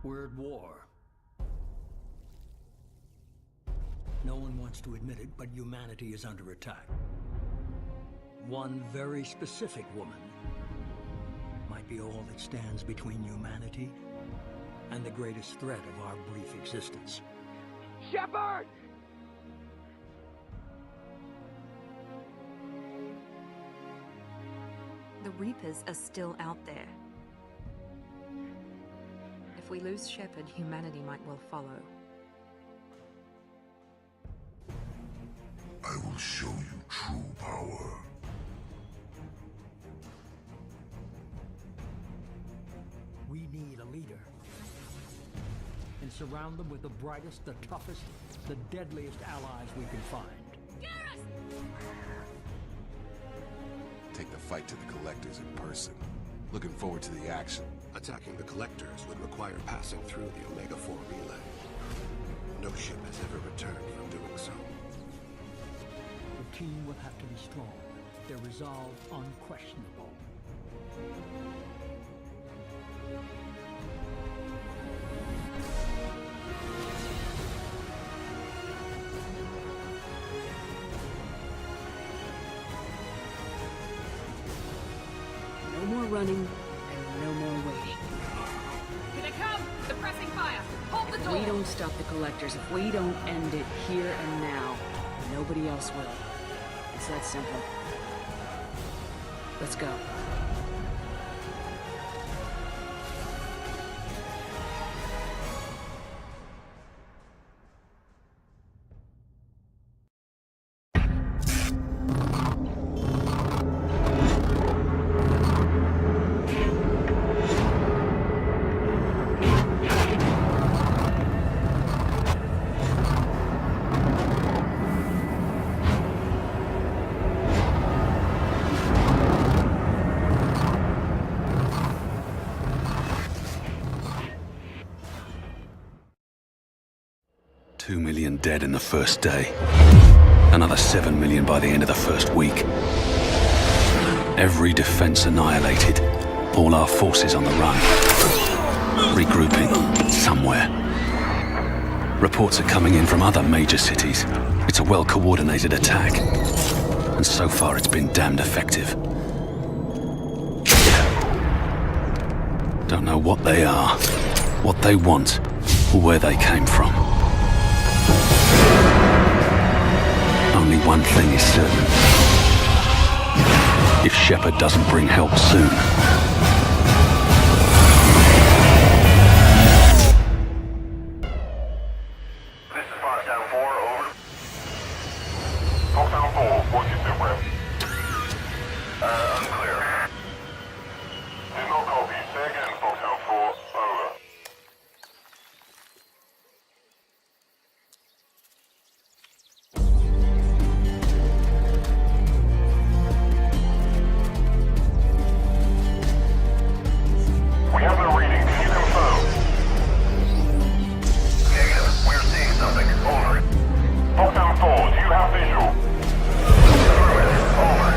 We're at war. No one wants to admit it, but humanity is under attack. One very specific woman might be all that stands between humanity and the greatest threat of our brief existence. Shepard! The Reapers are still out there. If we lose Shepard, humanity might well follow. I will show you true power. We need a leader. And surround them with the brightest, the toughest, the deadliest allies we can find. Take the fight to the Collectors in person. Looking forward to the action. Attacking the Collectors would require passing through the Omega-4 relay. No ship has ever returned from doing so. The team will have to be strong. Their resolve unquestionable. No more running, and no more waiting. Here they come! Suppressing fire! Hold the door! If we don't stop the Collectors, if we don't end it here and now, nobody else will. It's that simple. Let's go. 2 million dead in the first day. Another 7 million by the end of the first week. Every defense annihilated. All our forces on the run. Regrouping somewhere. Reports are coming in from other major cities. It's a well-coordinated attack. And so far it's been damned effective. Don't know what they are, what they want, or where they came from. Only one thing is certain. If Shepard doesn't bring help soon, this is Foxhound 4, over. Foxhound 4, what's your sit rep? Unclear. Did not copy. Say again, Foxhound 4, over. We have no reading. Can you confirm? Negative. We're seeing something. Over. Foxhound 4, do you have visual? Affirmative. Over.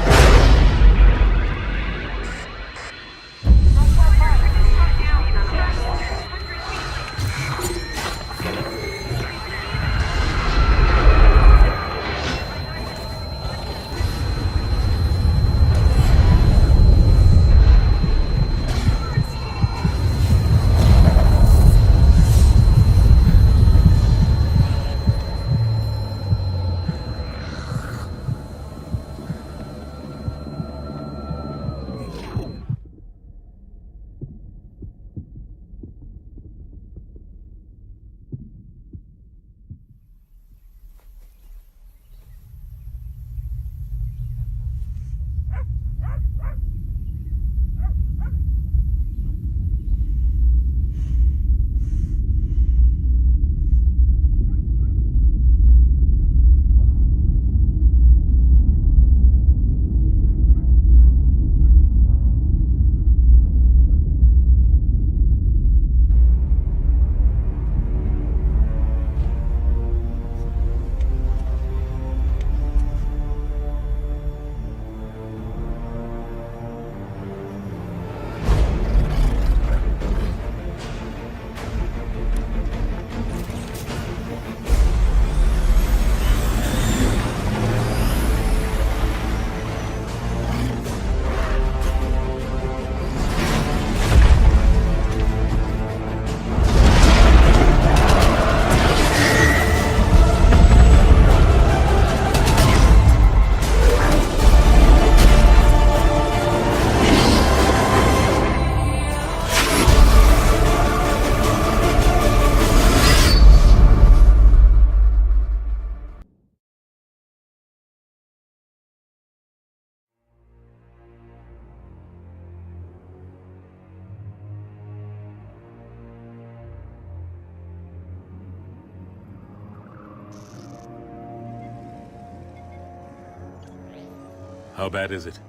How bad is it?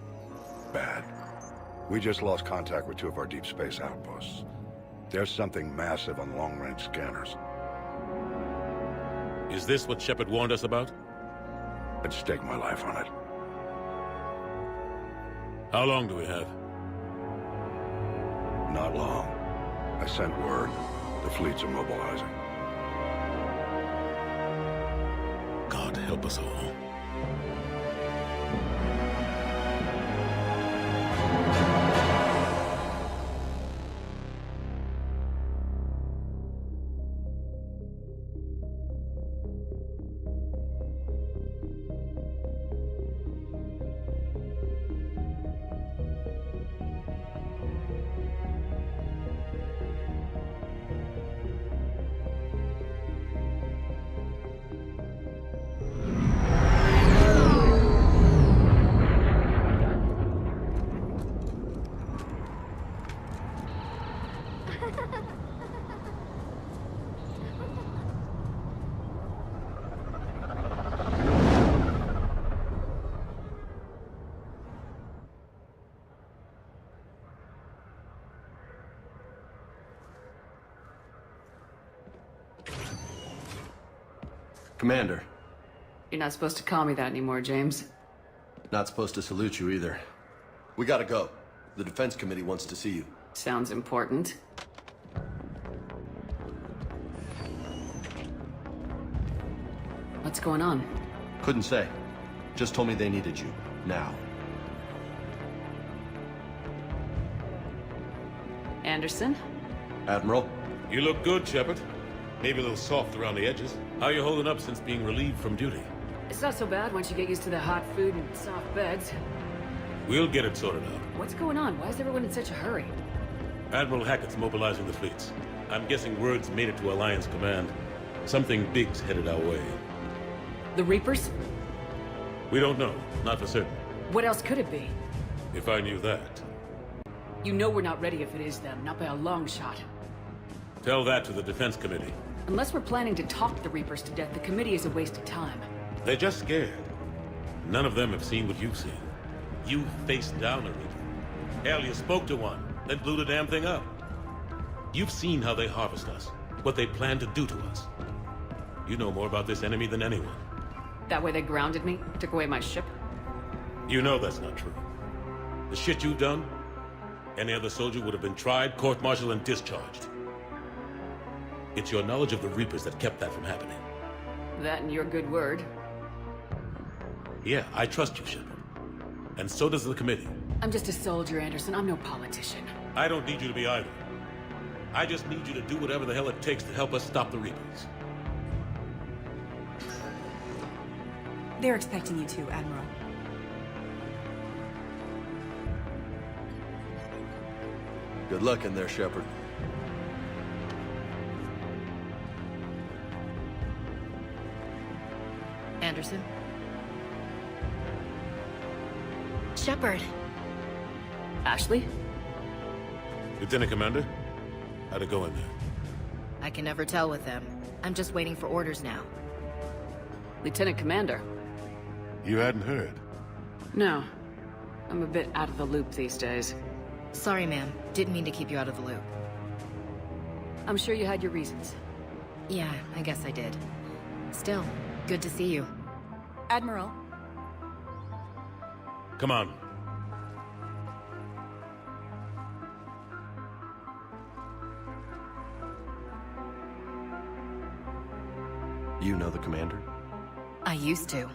Bad. We just lost contact with 2 of our deep space outposts. There's something massive on long-range scanners. Is this what Shepard warned us about? I'd stake my life on it. How long do we have? Not long. I sent word. The fleets are mobilizing. God help us all. Commander. You're not supposed to call me that anymore, James. Not supposed to salute you either. We gotta go. The Defense Committee wants to see you. Sounds important. What's going on? Couldn't say. Just told me they needed you. Now. Anderson? Admiral? You look good, Shepard. Maybe a little soft around the edges. How you holding up since being relieved from duty? It's not so bad once you get used to the hot food and soft beds. We'll get it sorted out. What's going on? Why is everyone in such a hurry? Admiral Hackett's mobilizing the fleets. I'm guessing word's made it to Alliance Command. Something big's headed our way. The Reapers? We don't know. Not for certain. What else could it be? If I knew that. You know we're not ready if it is them, not by a long shot. Tell that to the Defense Committee. Unless we're planning to talk the Reapers to death, the committee is a waste of time. They're just scared. None of them have seen what you've seen. You faced down a Reaper. Hell, you spoke to one, then blew the damn thing up. You've seen how they harvest us, what they plan to do to us. You know more about this enemy than anyone. That way they grounded me, took away my ship? You know that's not true. The shit you've done, any other soldier would have been tried, court-martialed, and discharged. It's your knowledge of the Reapers that kept that from happening. That and your good word. Yeah, I trust you, Shepard. And so does the committee. I'm just a soldier, Anderson. I'm no politician. I don't need you to be either. I just need you to do whatever the hell it takes to help us stop the Reapers. They're expecting you to, Admiral. Good luck in there, Shepard. Anderson? Shepard. Ashley? Lieutenant Commander? How'd it go in there? I can never tell with them. I'm just waiting for orders now. Lieutenant Commander? You hadn't heard? No. I'm a bit out of the loop these days. Sorry, ma'am. Didn't mean to keep you out of the loop. I'm sure you had your reasons. Yeah, I guess I did. Still, good to see you. Admiral. Come on. You know the commander? I used to.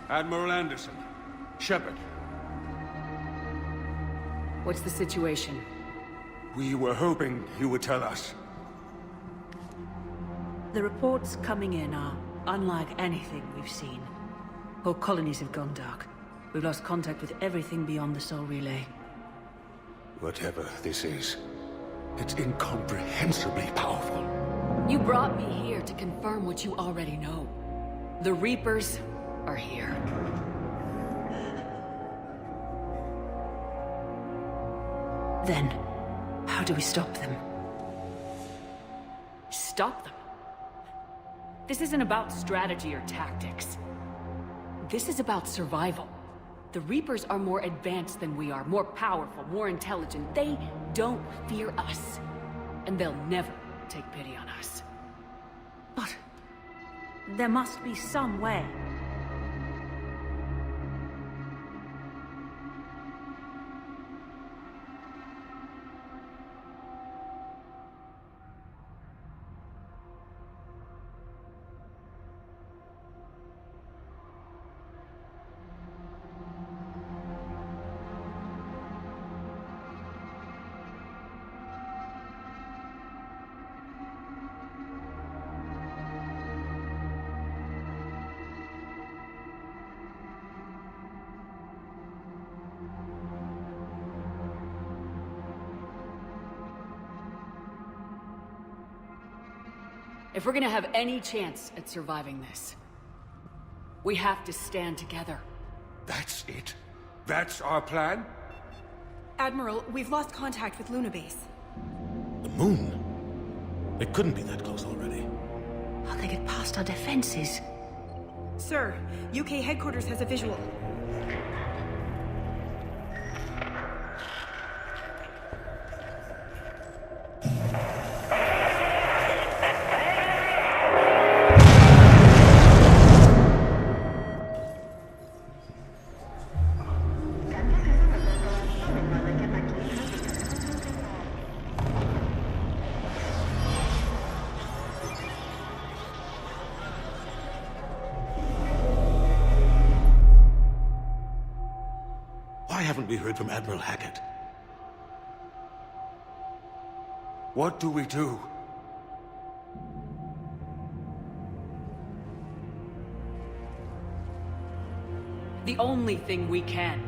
Admiral Anderson. Shepard. What's the situation? We were hoping you would tell us. The reports coming in are unlike anything we've seen. Whole colonies have gone dark. We've lost contact with everything beyond the Soul Relay. Whatever this is, it's incomprehensibly powerful. You brought me here to confirm what you already know. The Reapers are here. Then, how do we stop them? Stop them? This isn't about strategy or tactics. This is about survival. The Reapers are more advanced than we are, more powerful, more intelligent. They don't fear us. And they'll never take pity on us. But there must be some way. If we're gonna have any chance at surviving this, we have to stand together. That's it? That's our plan? Admiral, we've lost contact with Luna Base. The moon? It couldn't be that close already. How'd they get past our defenses? Sir, UK headquarters has a visual. Why haven't we heard from Admiral Hackett? What do we do? The only thing we can.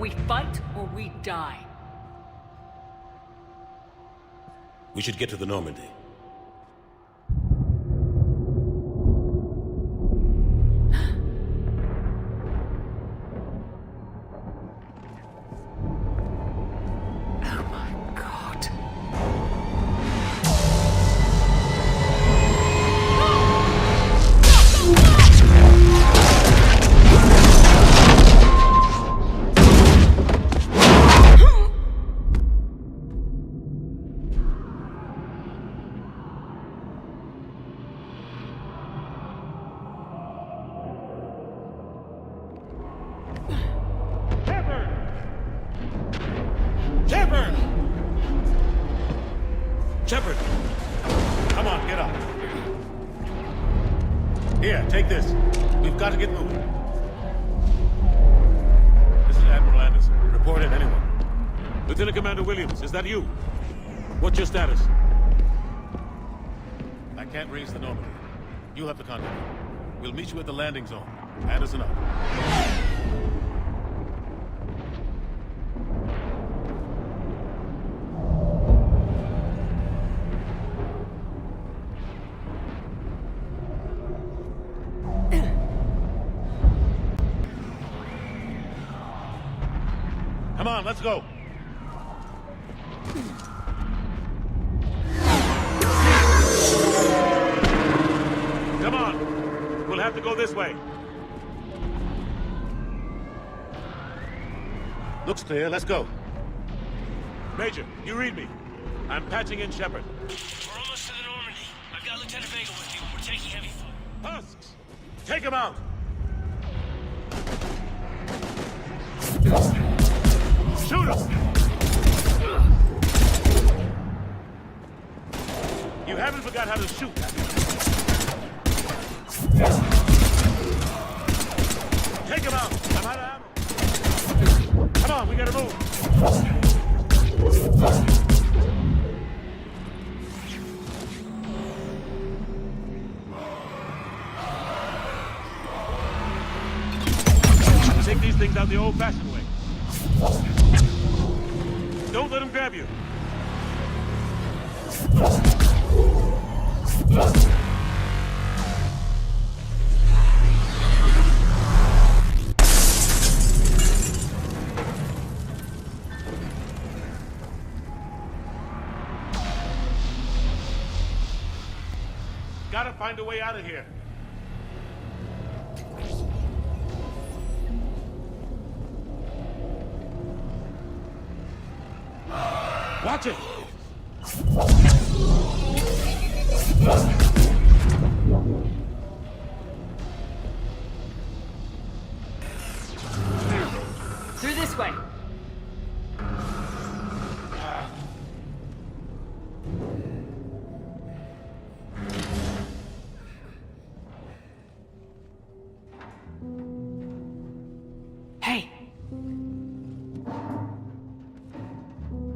We fight or we die. We should get to the Normandy. Shepard! Shepard! Come on, get up. Here, take this. We've got to get moving. This is Admiral Anderson. Report in, anyone. Lieutenant Commander Williams, is that you? What's your status? I can't raise the Normandy. You'll have to contact me. We'll meet you at the landing zone. Anderson out. Come on, let's go. Come on. We'll have to go this way. Looks clear. Let's go. Major, you read me. I'm patching in Shepard. We're almost to the Normandy. I've got Lieutenant Vega with me. We're taking heavy fire. Husks! Take him out! Shoot him! You haven't forgot how to shoot, have you? Take him out! I'm out of ammo! Come on, we gotta move! Take these things out the old-fashioned way. Don't let him grab you. find a way out of here. Watch it! Through this way. Hey.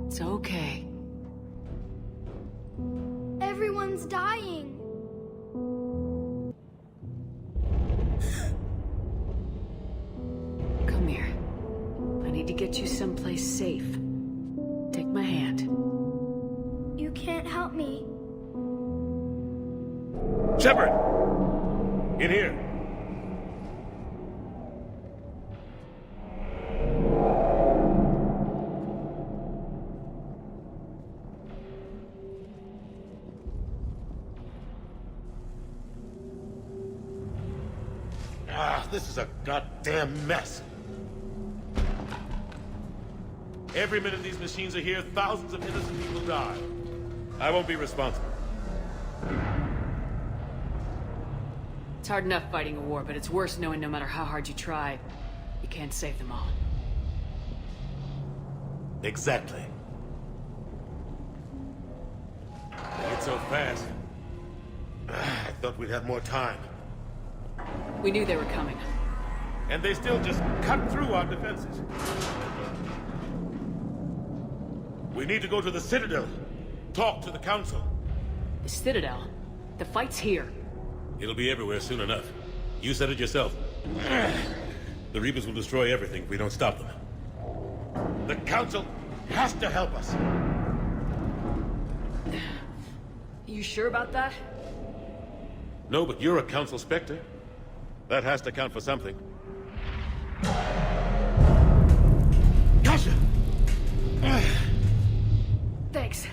It's okay. Everyone's dying. Come here. I need to get you someplace safe. Take my hand. You can't help me. Shepard! In here. This is a goddamn mess. Every minute these machines are here, thousands of innocent people die. I won't be responsible. It's hard enough fighting a war, but it's worse knowing no matter how hard you try, you can't save them all. Exactly. They get so fast. I thought we'd have more time. We knew they were coming. And they still just cut through our defenses. We need to go to the Citadel. Talk to the Council. The Citadel? The fight's here. It'll be everywhere soon enough. You said it yourself. The Reapers will destroy everything if we don't stop them. The Council has to help us. You sure about that? No, but you're a Council Spectre. That has to count for something. Gotcha! Thanks.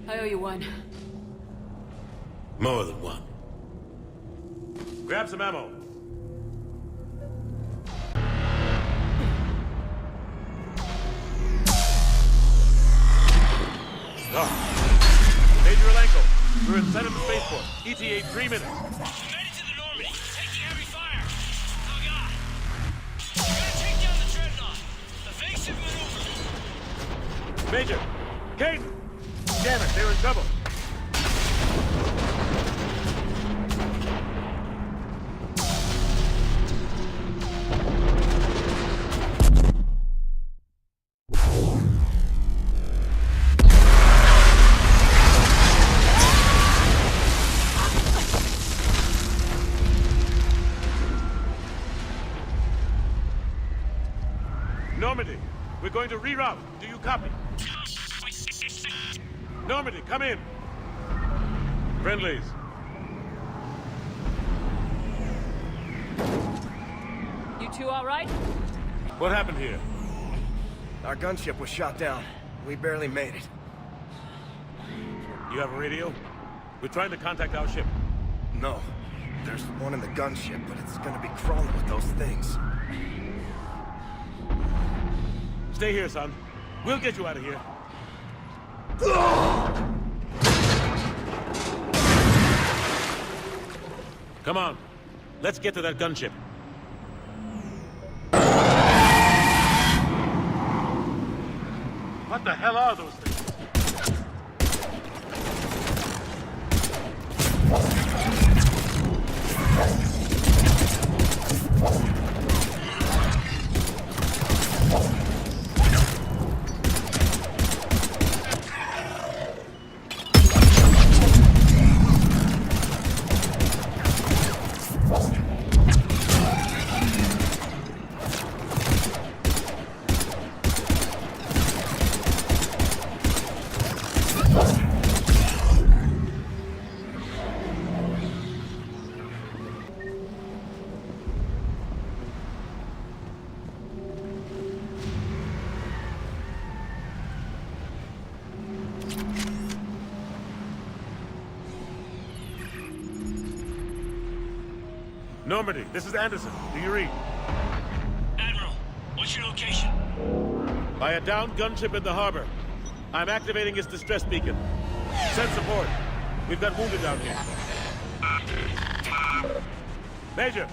I owe you one. More than one. Grab some ammo. Major Alenko, we're in sight of the spaceport. ETA 3 minutes. Made it to the Normandy. Taking heavy fire. Oh, God. We're gonna take down the Dreadnought. Evasive maneuver. Major! Kate! Damn it, they're in trouble. Normandy, we're going to reroute. Do you copy? Normandy, come in. Friendlies. You two all right? What happened here? Our gunship was shot down. We barely made it. You have a radio? We're trying to contact our ship. No. There's one in the gunship, but it's gonna be crawling with those things. Stay here, son. We'll get you out of here. Come on. Let's get to that gunship. What the hell are those things? Normandy, this is Anderson. Do you read? Admiral, what's your location? By a downed gunship in the harbor. I'm activating its distress beacon. Send support. We've got wounded down here. Major!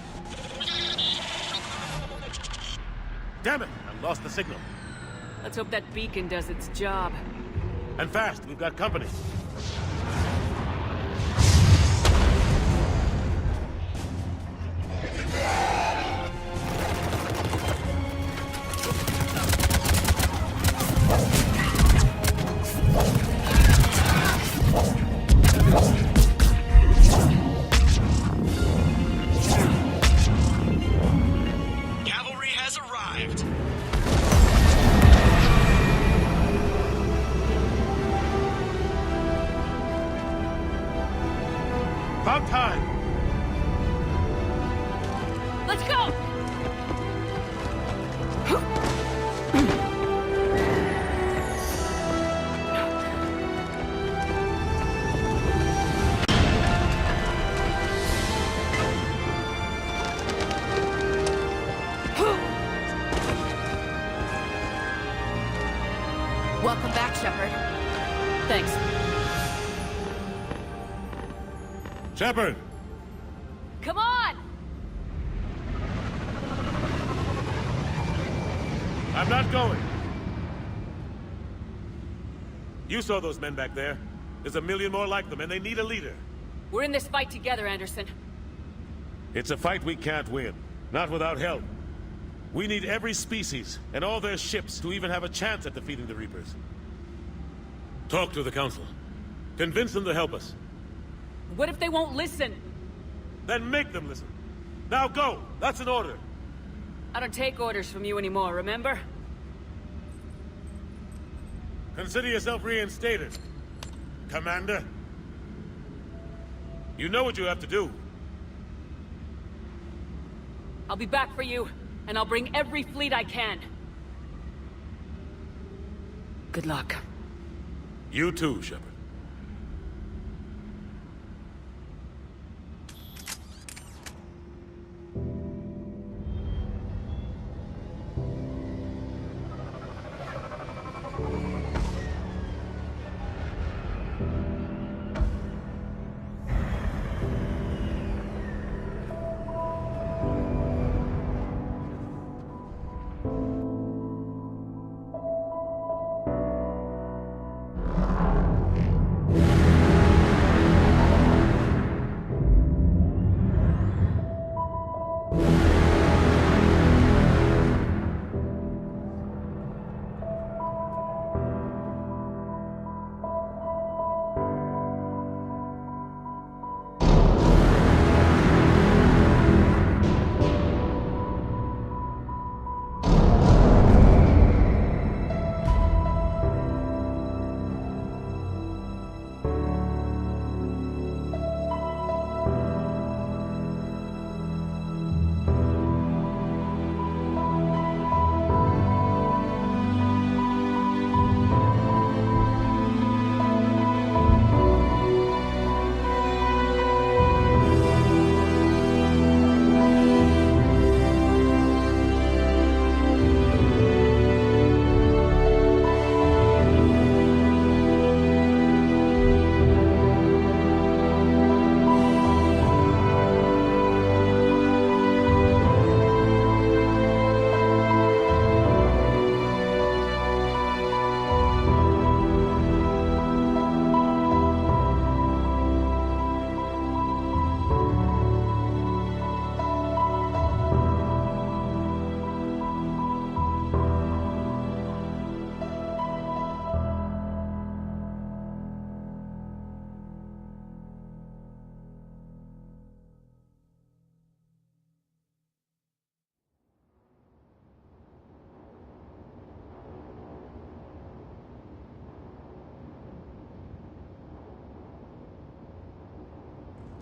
Damn it! I lost the signal. Let's hope that beacon does its job. And fast, we've got company. Cavalry has arrived. About time! Let's go! Welcome back, Shepard. Thanks. Shepard! Come on! I'm not going. You saw those men back there. There's a million more like them, and they need a leader. We're in this fight together, Anderson. It's a fight we can't win. Not without help. We need every species, and all their ships, to even have a chance at defeating the Reapers. Talk to the Council. Convince them to help us. What if they won't listen? Then make them listen. Now go! That's an order. I don't take orders from you anymore, remember? Consider yourself reinstated, Commander. You know what you have to do. I'll be back for you, and I'll bring every fleet I can. Good luck. You too, Shepard.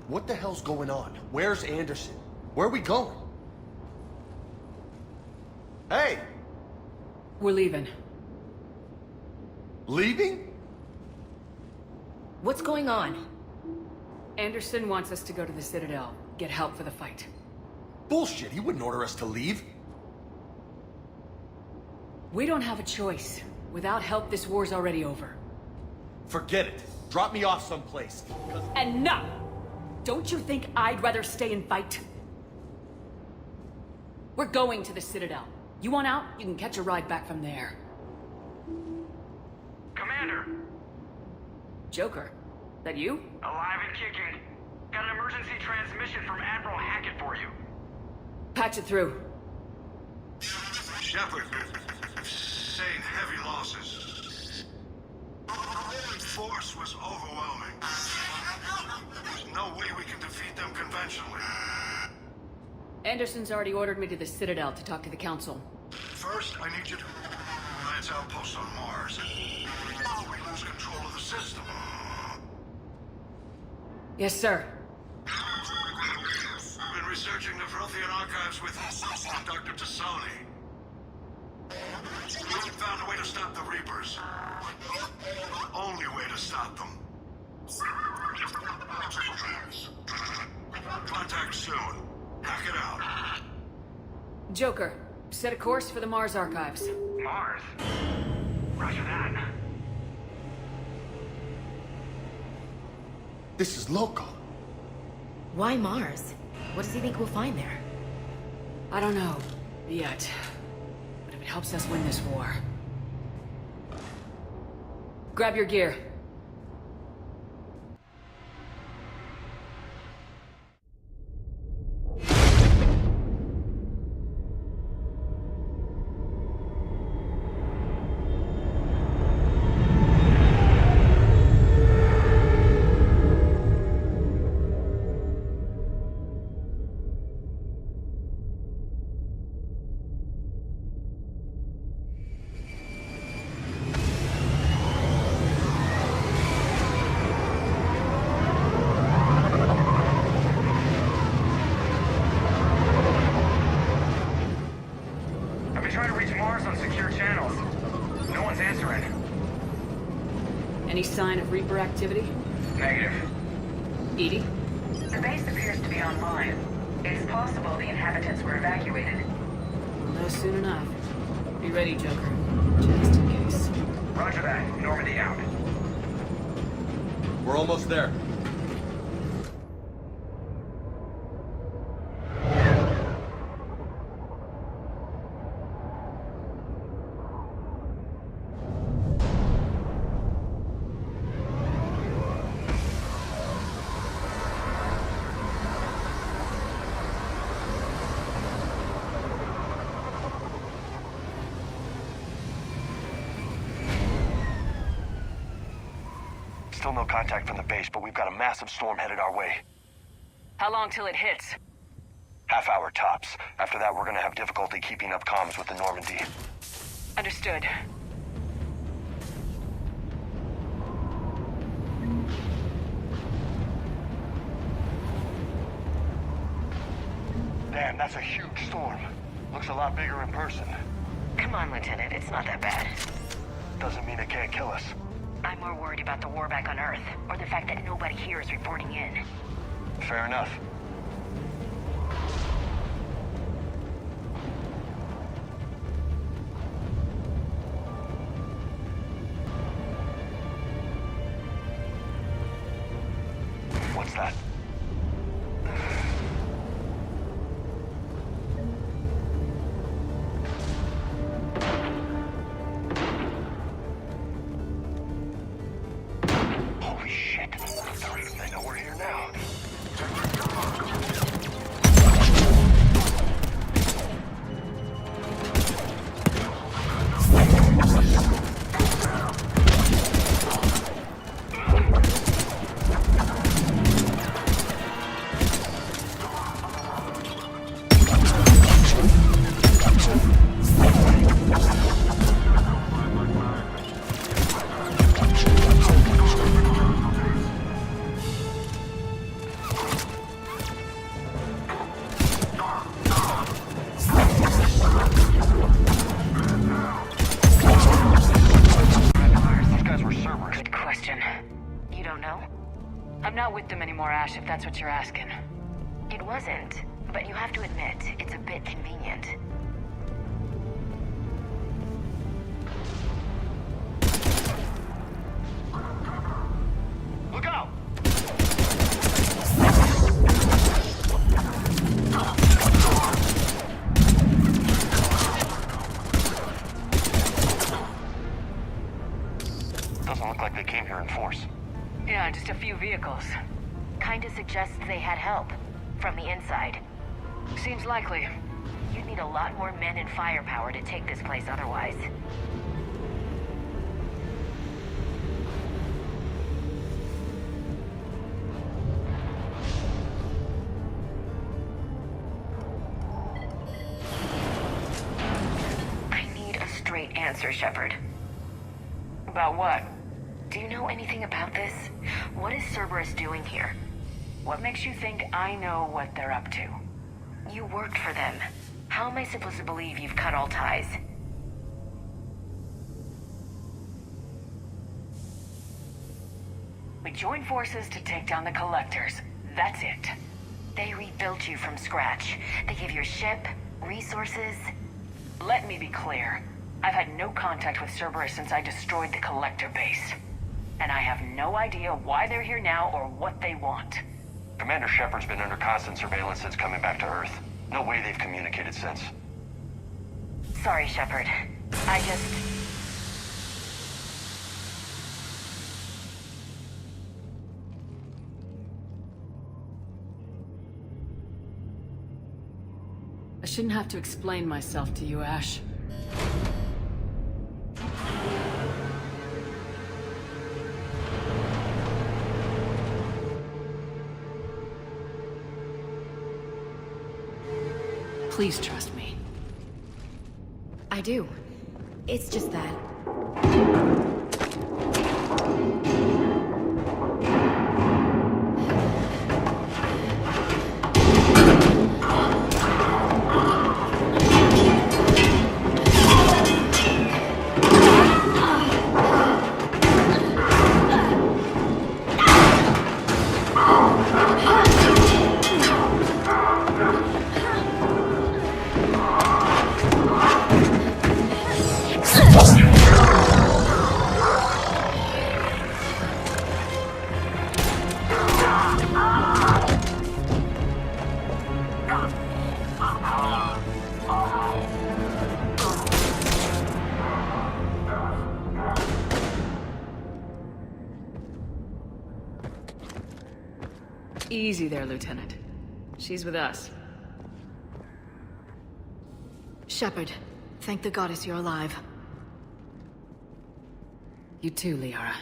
What the hell's going on? Where's Anderson? Where are we going? Hey! We're leaving. Leaving? What's going on? Anderson wants us to go to the Citadel, get help for the fight. bullshit. He wouldn't order us to leave. We don't have a choice. Without help, this war's already over. Forget it. Drop me off someplace. And no! Don't you think I'd rather stay and fight? We're going to the Citadel. You want out? You can catch a ride back from there. Commander! Joker, that you? Alive and kicking. Got an emergency transmission from Admiral Hackett for you. Patch it through. Shepard, saying heavy losses. The force was overwhelming. There's no way we can defeat them conventionally. Anderson's already ordered me to the Citadel to talk to the Council. First, I need you to lance outposts on Mars. We lose control of the system. Yes, sir. Been researching the Vrothian archives with Dr. Tassoni. We found a way to stop the Reapers. The only way to stop them. Contact soon. Hack it out. Joker, set a course for the Mars archives. Mars? Roger that. This is local. Why Mars? What does he think we'll find there? I don't know. Yet. But if it helps us win this war... Grab your gear. Any sign of Reaper activity? Negative. Edie? The base appears to be online. It is possible the inhabitants were evacuated. We'll know soon enough. Be ready, Joker. Just in case. Roger that. Normandy out. We're almost there. Still no contact from the base, but we've got a massive storm headed our way. How long till it hits? Half hour tops. After that, we're gonna have difficulty keeping up comms with the Normandy. Understood. Damn, that's a huge storm. Looks a lot bigger in person. Come on, Lieutenant. It's not that bad. Doesn't mean it can't kill us. I'm more worried about the war back on Earth, or the fact that nobody here is reporting in. Fair enough. What's that? I'm not with them anymore, Ash, if that's what you're asking. It wasn't. but you have to admit, it's a bit convenient. Look out! Doesn't look like they came here in force. Yeah, just a few vehicles. Kinda suggests they had help. From the inside. Seems likely. You'd need a lot more men and firepower to take this place otherwise. I need a straight answer, Shepard. About what? Do you know anything about this? What is Cerberus doing here? What makes you think I know what they're up to? You worked for them. How am I supposed to believe you've cut all ties? We joined forces to take down the Collectors. That's it. They rebuilt you from scratch. They gave your ship, resources. Let me be clear. I've had no contact with Cerberus since I destroyed the Collector base. And I have no idea why they're here now or what they want. Commander Shepard's been under constant surveillance since coming back to Earth. No way they've communicated since. Sorry, Shepard. I shouldn't have to explain myself to you, Ash. Please trust me. I do. It's just that... Easy there, Lieutenant. She's with us. Shepard, thank the goddess you're alive. You too, Liara.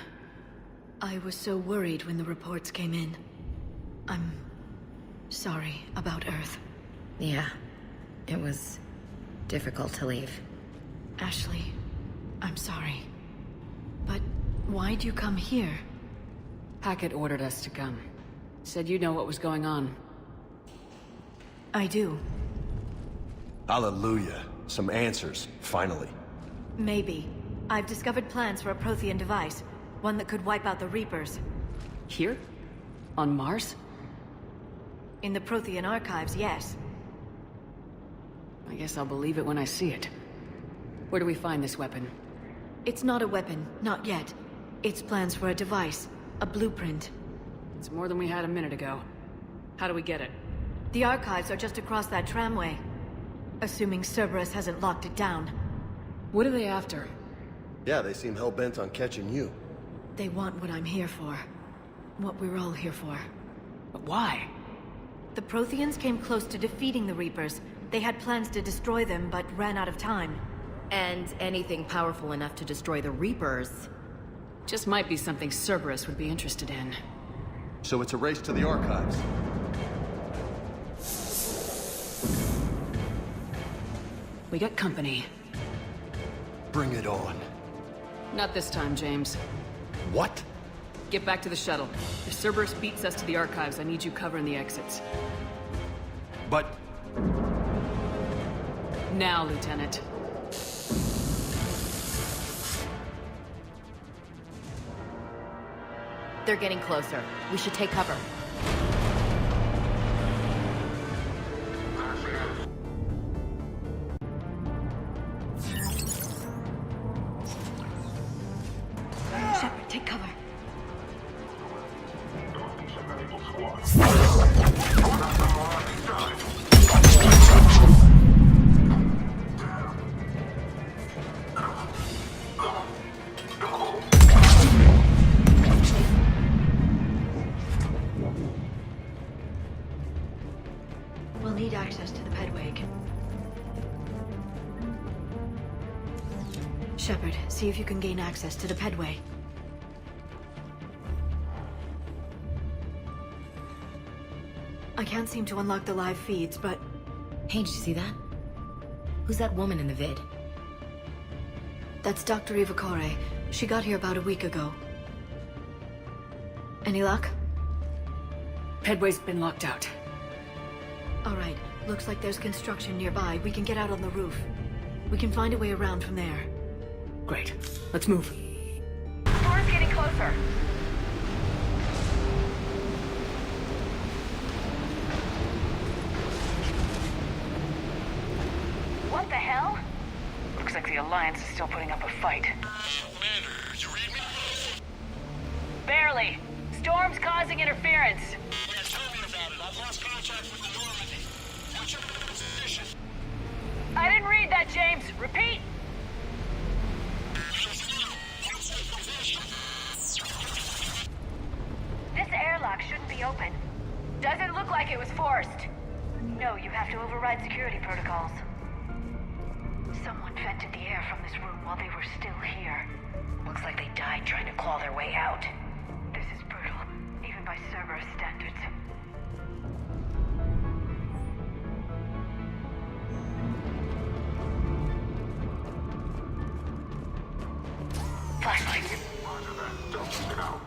I was so worried when the reports came in. I'm sorry about Earth. Yeah, it was difficult to leave. Ashley, I'm sorry. But why'd you come here? Hackett ordered us to come. Said you know what was going on. I do. Hallelujah. Some answers, finally. Maybe. I've discovered plans for a Prothean device. One that could wipe out the Reapers. Here? On Mars? In the Prothean archives, yes. I guess I'll believe it when I see it. Where do we find this weapon? It's not a weapon, not yet. It's plans for a device. A blueprint. It's more than we had a minute ago. How do we get it? The archives are just across that tramway. Assuming Cerberus hasn't locked it down. What are they after? Yeah, they seem hell-bent on catching you. They want what I'm here for. What we're all here for. But why? The Protheans came close to defeating the Reapers. They had plans to destroy them, but ran out of time. And anything powerful enough to destroy the Reapers. Just might be something Cerberus would be interested in. So it's a race to the archives. We got company. Bring it on. Not this time, James. What? Get back to the shuttle. If Cerberus beats us to the archives, I need you covering the exits. But... Now, Lieutenant. They're getting closer. We should take cover. Shepard, see if you can gain access to the pedway. I can't seem to unlock the live feeds, but... Hey, did you see that? Who's that woman in the vid? That's Dr. Ivakore. She got here about a week ago. Any luck? Pedway's been locked out. Alright, looks like there's construction nearby. We can get out on the roof. We can find a way around from there. Great. Let's move. Storm's getting closer. What the hell? Looks like the Alliance is still putting up a fight. Commander, you read me? Barely. Storm's causing interference. Yeah, tell me about it. I've lost contact with the Normandy. What's your position? I didn't read that, James. Repeat. This airlock shouldn't be open. Doesn't look like it was forced. No, you have to override security protocols. Someone vented the air from this room while they were still here. Looks like they died trying to claw their way out. This is brutal, even by Cerberus standards. Flashlights. Roger that. Don't get out.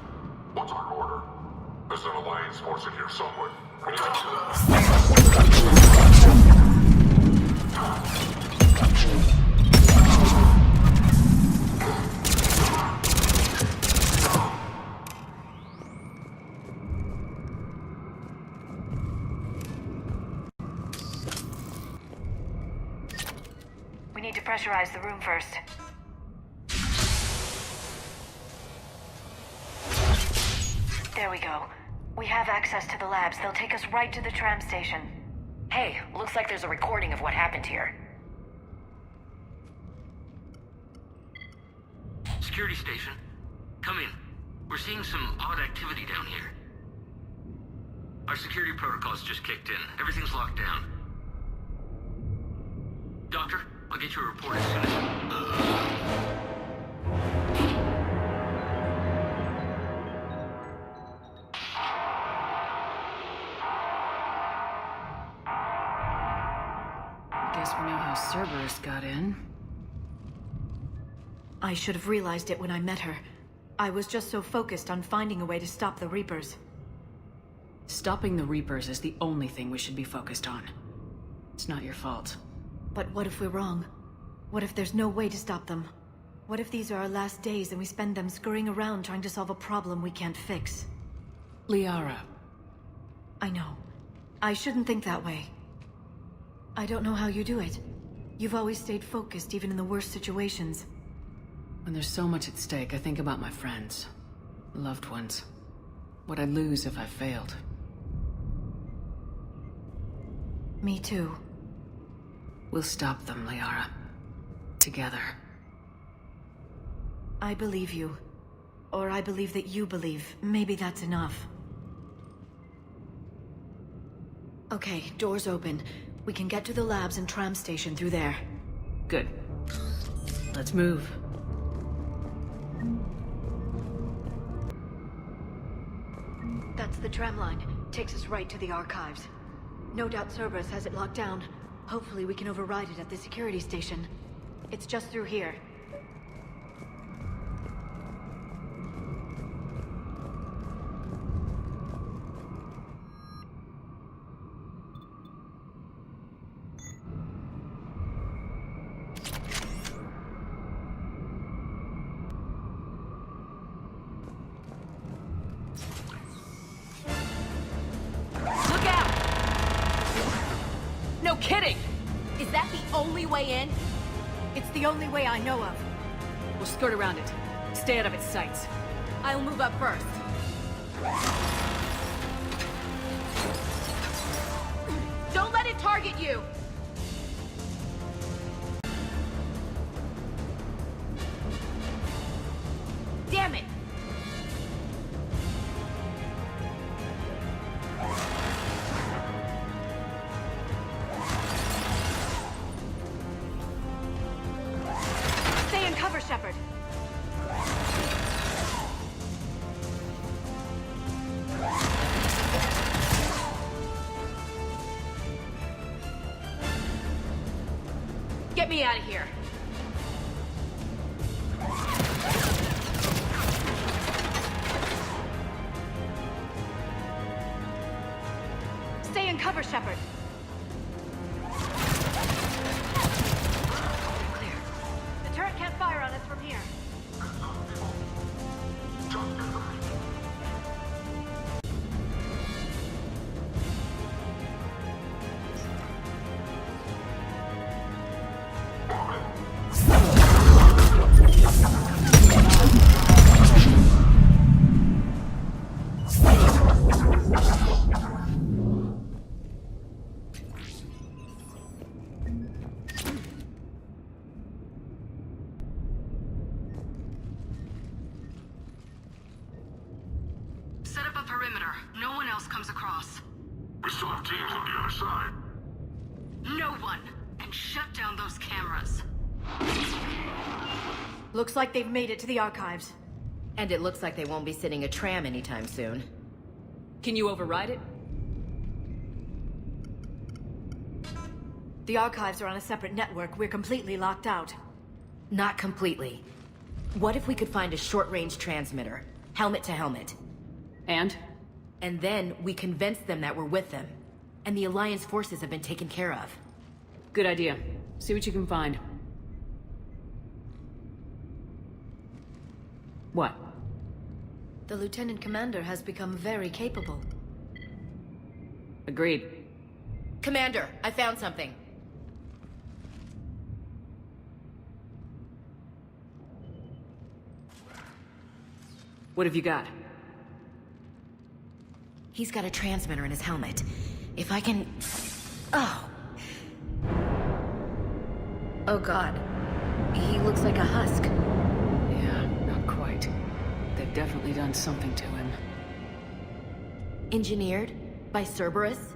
What's our order? There's an Alliance force in here somewhere. We need to pressurize the room first. There we go. We have access to the labs. They'll take us right to the tram station. Hey, looks like there's a recording of what happened here. Security station. Come in. We're seeing some odd activity down here. Our security protocols just kicked in. Everything's locked down. Doctor, I'll get you a report as soon as... Guess we know how Cerberus got in. I should have realized it when I met her. I was just so focused on finding a way to stop the Reapers. Stopping the Reapers is the only thing we should be focused on. It's not your fault. But what if we're wrong? What if there's no way to stop them? What if these are our last days and we spend them scurrying around trying to solve a problem we can't fix? Liara. I know. I shouldn't think that way. I don't know how you do it. You've always stayed focused even in the worst situations. When there's so much at stake, I think about my friends. Loved ones. What I'd lose if I failed. Me too. We'll stop them, Liara. Together. I believe you. Or I believe that you believe. Maybe that's enough. Okay, doors open. We can get to the labs and tram station through there. Good. Let's move. That's the tram line. Takes us right to the archives. No doubt Cerberus has it locked down. Hopefully we can override it at the security station. It's just through here. Look out! No kidding! Is that the only way in? It's the only way I know of. We'll skirt around it. Stay out of its sights. I'll move up first. Don't let it target you! Damn it! Stay in cover, Shepard. me out of here. Stay in cover, Shepard. Clear. The turret can't fire on us from here. Set up a perimeter. No one else comes across. We still have teams on the other side. No one! And shut down those cameras. Looks like they've made it to the archives. And it looks like they won't be sitting a tram anytime soon. Can you override it? The archives are on a separate network. We're completely locked out. Not completely. What if we could find a short-range transmitter? Helmet to helmet. And? And then we convince them that we're with them. And the Alliance forces have been taken care of. Good idea. See what you can find. What? The Lieutenant Commander has become very capable. Agreed. Commander, I found something. What have you got? He's got a transmitter in his helmet. If I can... Oh. Oh God. He looks like a husk. Yeah, not quite. They've definitely done something to him. Engineered by Cerberus?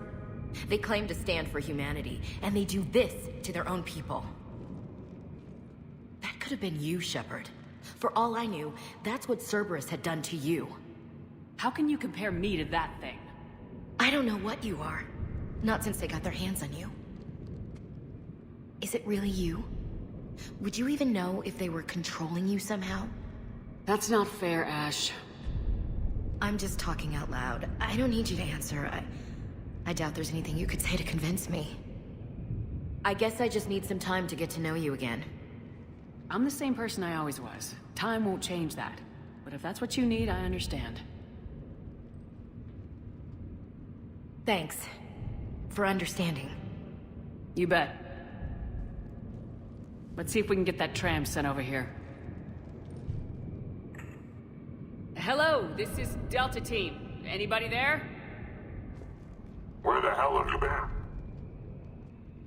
They claim to stand for humanity, and they do this to their own people. That could have been you, Shepard. For all I knew, that's what Cerberus had done to you. How can you compare me to that thing? I don't know what you are. Not since they got their hands on you. Is it really you? Would you even know if they were controlling you somehow? That's not fair, Ash. I'm just talking out loud. I don't need you to answer. I doubt there's anything you could say to convince me. I guess I just need some time to get to know you again. I'm the same person I always was. Time won't change that. But if that's what you need, I understand. Thanks. For understanding. You bet. Let's see if we can get that tram sent over here. Hello, this is Delta Team. Anybody there? Where the hell have you been?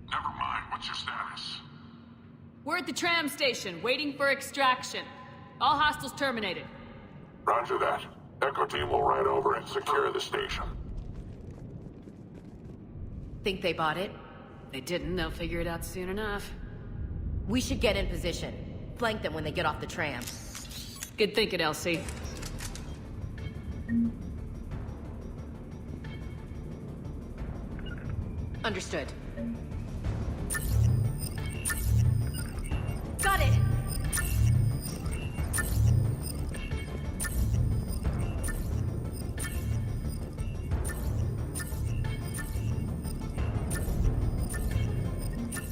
Never mind, what's your status? We're at the tram station, waiting for extraction. All hostiles terminated. Roger that. Echo Team will ride over and secure the station. Think they bought it? They didn't, they'll figure it out soon enough. We should get in position. Flank them when they get off the tram. Good thinking, Elsie. Understood. Got it!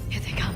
Here they come.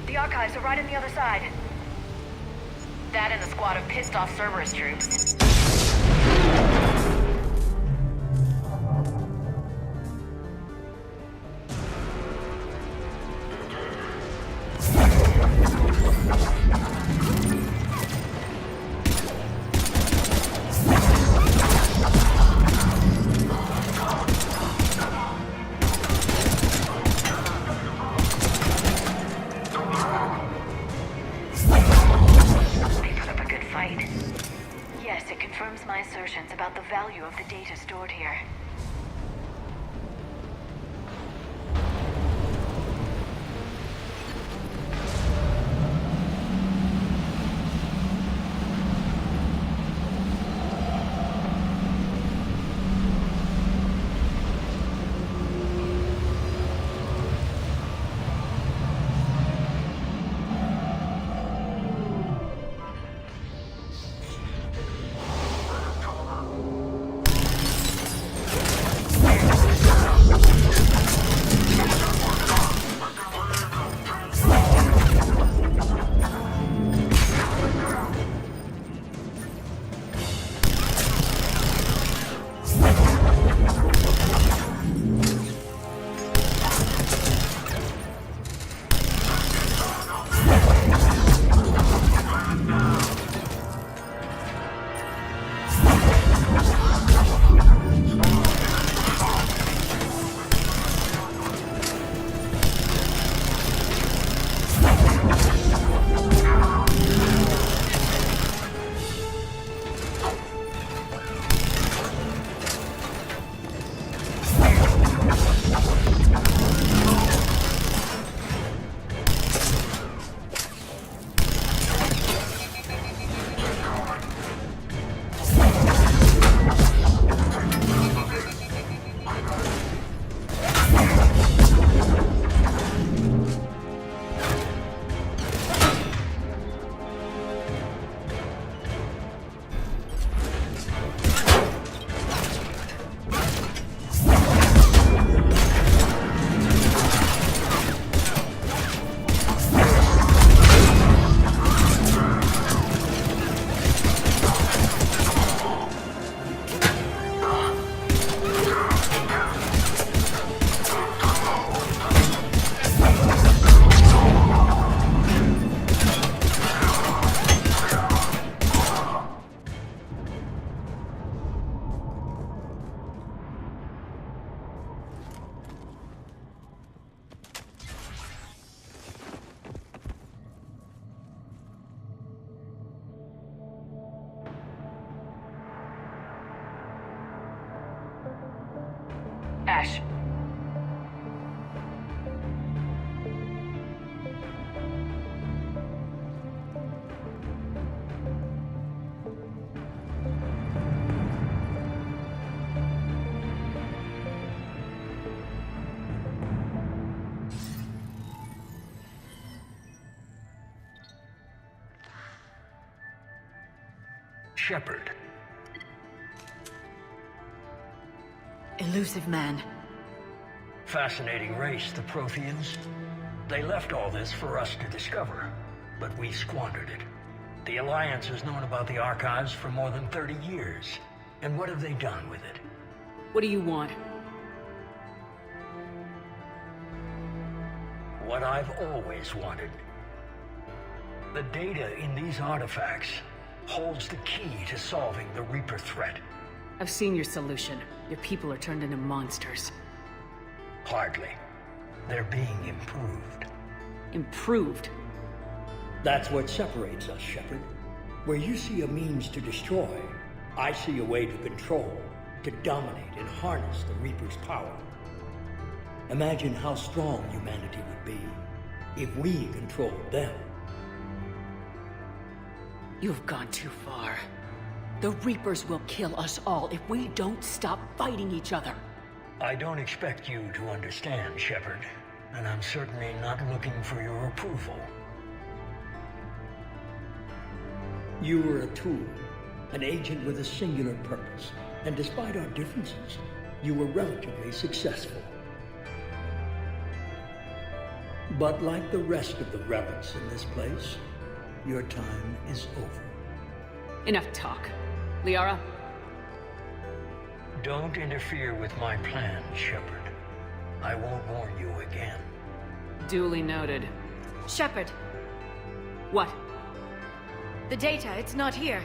The archives are right on the other side. That and a squad of pissed-off Cerberus troops. About the value of the data stored here. Ash. Shepard. Elusive man. Fascinating race, the Protheans. They left all this for us to discover, but we squandered it. The Alliance has known about the archives for more than 30 years. And what have they done with it? What do you want? What I've always wanted. The data in these artifacts holds the key to solving the Reaper threat. I've seen your solution. Your people are turned into monsters. Hardly. They're being improved. Improved? That's what separates us, Shepard. Where you see a means to destroy, I see a way to control, to dominate and harness the Reaper's power. Imagine how strong humanity would be if we controlled them. You've gone too far. The Reapers will kill us all if we don't stop fighting each other. I don't expect you to understand, Shepard, and I'm certainly not looking for your approval. You were a tool, an agent with a singular purpose, and despite our differences, you were relatively successful. But like the rest of the relics in this place, your time is over. Enough talk. Liara? Don't interfere with my plan, Shepard. I won't warn you again. Duly noted. Shepard, What? the data, it's not here.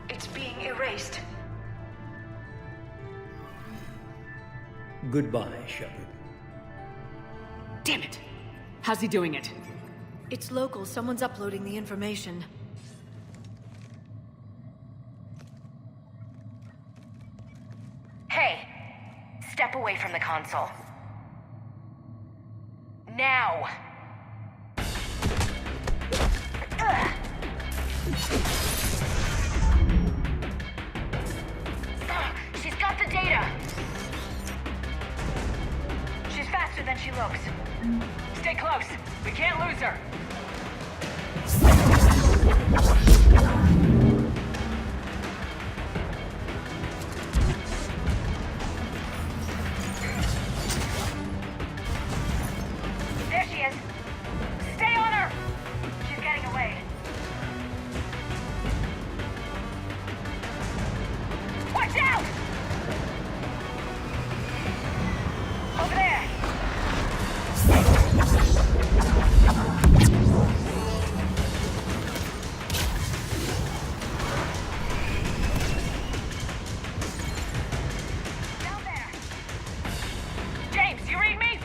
It's being erased. Goodbye, Shepard. Damn it! How's he doing it? It's local. Someone's uploading the information. Hey, step away from the console. Now! Ugh. She's got the data! She's faster than she looks. Stay close! We can't lose her! There she is! Stay on her! She's getting away. Watch out! Over there! Down there! James, you read me?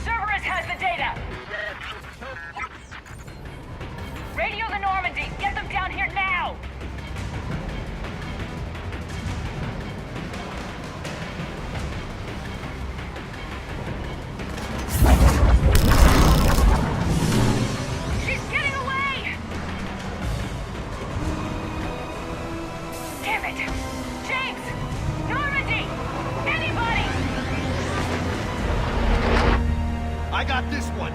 Cerberus has the data! Radio the Normandy! Get them down here now! She's getting away! Damn it! James! Normandy! Anybody! I got this one.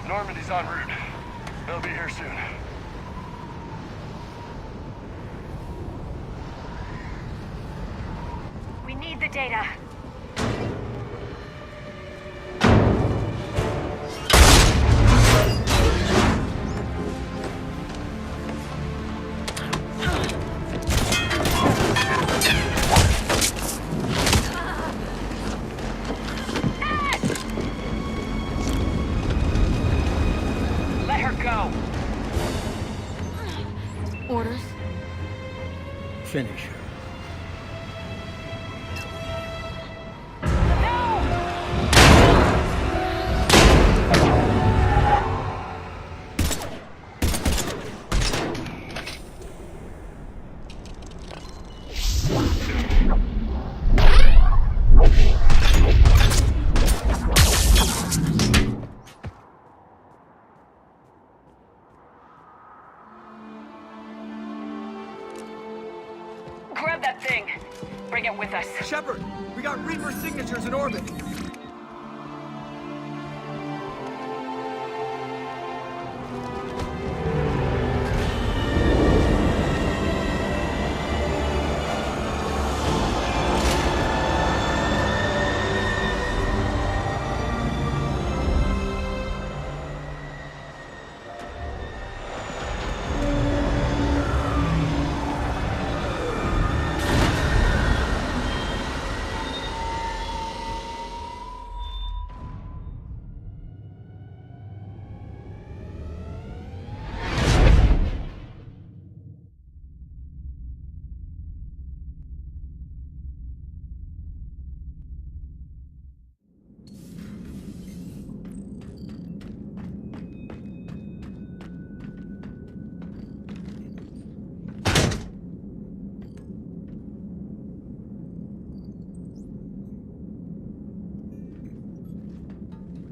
Normandy's en route. They'll be here soon. We need the data. Let her go. Orders? Finish her. Grab that thing. Bring it with us. Shepard, we got Reaper signatures in orbit.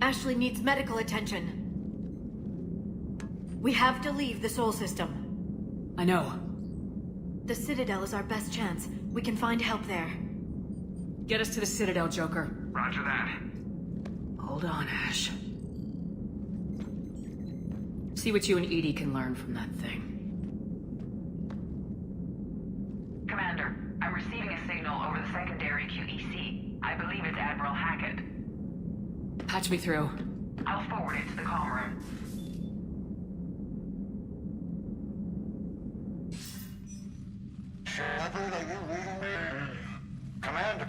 Ashley needs medical attention. We have to leave the Sol system. I know. The Citadel is our best chance. We can find help there. Get us to the Citadel, Joker. Roger that. Hold on, Ash. See what you and Edie can learn from that thing. Commander, I'm receiving a signal over the secondary QEC. I believe it's Admiral Hackett. Patch me through. I'll forward it to the comm room. Shepard, are you reading me? Commander.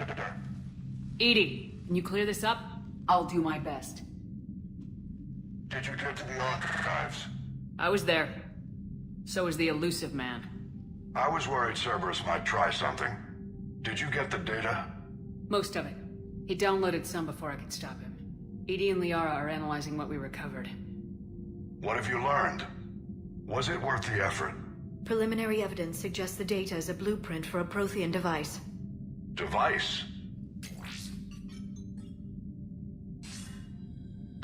Edie, can you clear this up? I'll do my best. Did you get to the archives? I was there. So was the elusive man. I was worried Cerberus might try something. Did you get the data? Most of it. He downloaded some before I could stop him. Edie and Liara are analyzing what we recovered. What have you learned? Was it worth the effort? Preliminary evidence suggests the data is a blueprint for a Prothean device. Device?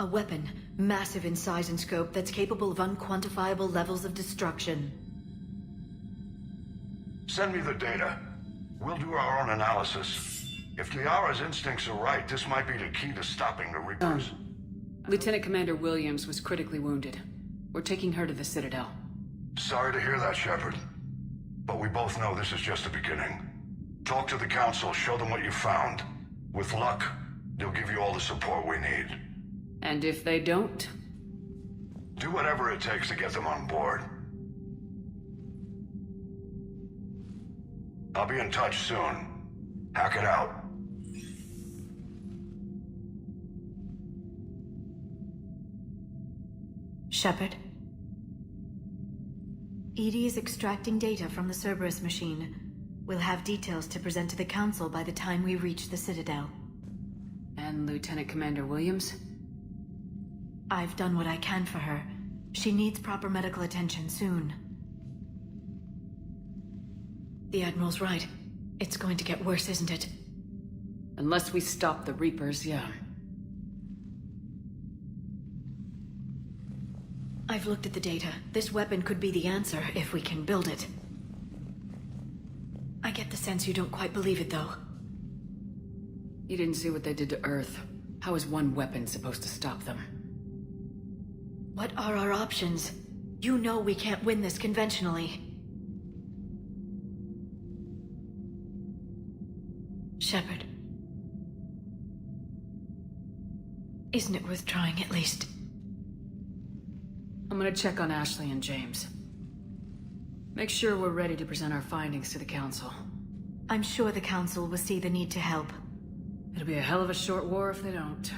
A weapon, massive in size and scope, that's capable of unquantifiable levels of destruction. Send me the data. We'll do our own analysis. If Liara's instincts are right, this might be the key to stopping the Reapers. Lieutenant Commander Williams was critically wounded. We're taking her to the Citadel. Sorry to hear that, Shepard. But we both know this is just the beginning. Talk to the Council, show them what you found. With luck, they'll give you all the support we need. And if they don't? Do whatever it takes to get them on board. I'll be in touch soon. Hack it out. Shepard? Edie is extracting data from the Cerberus machine. We'll have details to present to the Council by the time we reach the Citadel. And Lieutenant Commander Williams? I've done what I can for her. She needs proper medical attention soon. The Admiral's right. It's going to get worse, isn't it? Unless we stop the Reapers, yeah. I've looked at the data. This weapon could be the answer if we can build it. I get the sense you don't quite believe it, though. You didn't see what they did to Earth. How is one weapon supposed to stop them? What are our options? You know we can't win this conventionally. Shepard. Isn't it worth trying at least? I'm gonna check on Ashley and James. Make sure we're ready to present our findings to the Council. I'm sure the Council will see the need to help. It'll be a hell of a short war if they don't.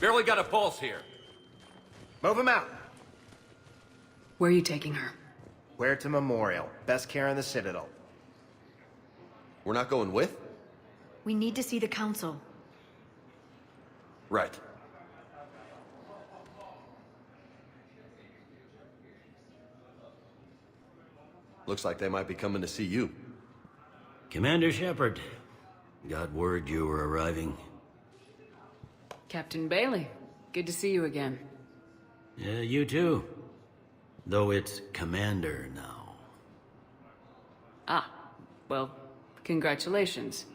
Barely got a pulse here. Move him out. Where are you taking her? Huerta Memorial. Best care in the Citadel. We're not going with? We need to see the Council. Right. Looks like they might be coming to see you. Commander Shepard. Got word you were arriving. Captain Bailey, good to see you again. Yeah, you too. Though it's Commander now. Ah, well, congratulations.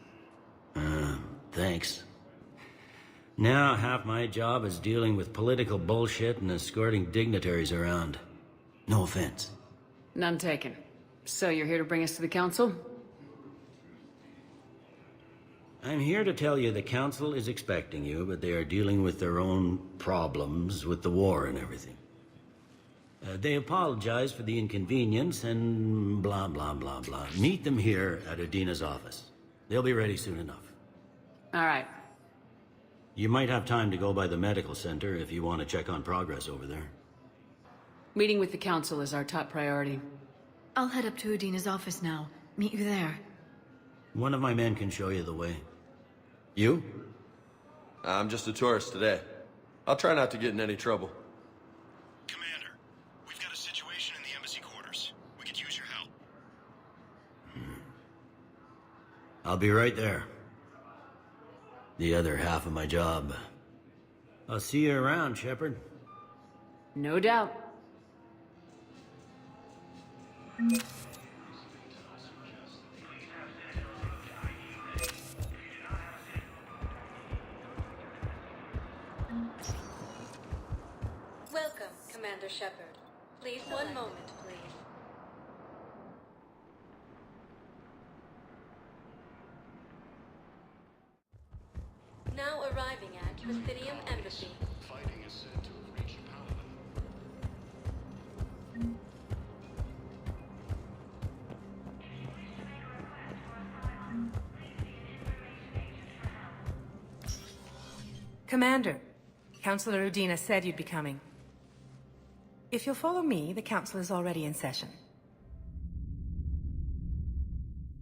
Thanks. Now half my job is dealing with political bullshit and escorting dignitaries around. No offense. None taken. So you're here to bring us to the council? I'm here to tell you the council is expecting you, but they are dealing with their own problems with the war and everything. They apologize for the inconvenience and blah, blah, blah, blah. Meet them here at Adina's office. They'll be ready soon enough. All right. You might have time to go by the medical center if you want to check on progress over there. Meeting with the council is our top priority. I'll head up to Adina's office now. Meet you there. One of my men can show you the way. You? I'm just a tourist today. I'll try not to get in any trouble. Commander, we've got a situation in the embassy quarters. We could use your help. I'll be right there. The other half of my job. I'll see you around, Shepard. No doubt. Welcome, Commander Shepard. Please, one moment, please. Now arriving at Presidium Embassy. Fighting is said to have reached Commander, Councillor Udina said you'd be coming. If you'll follow me, the council is already in session.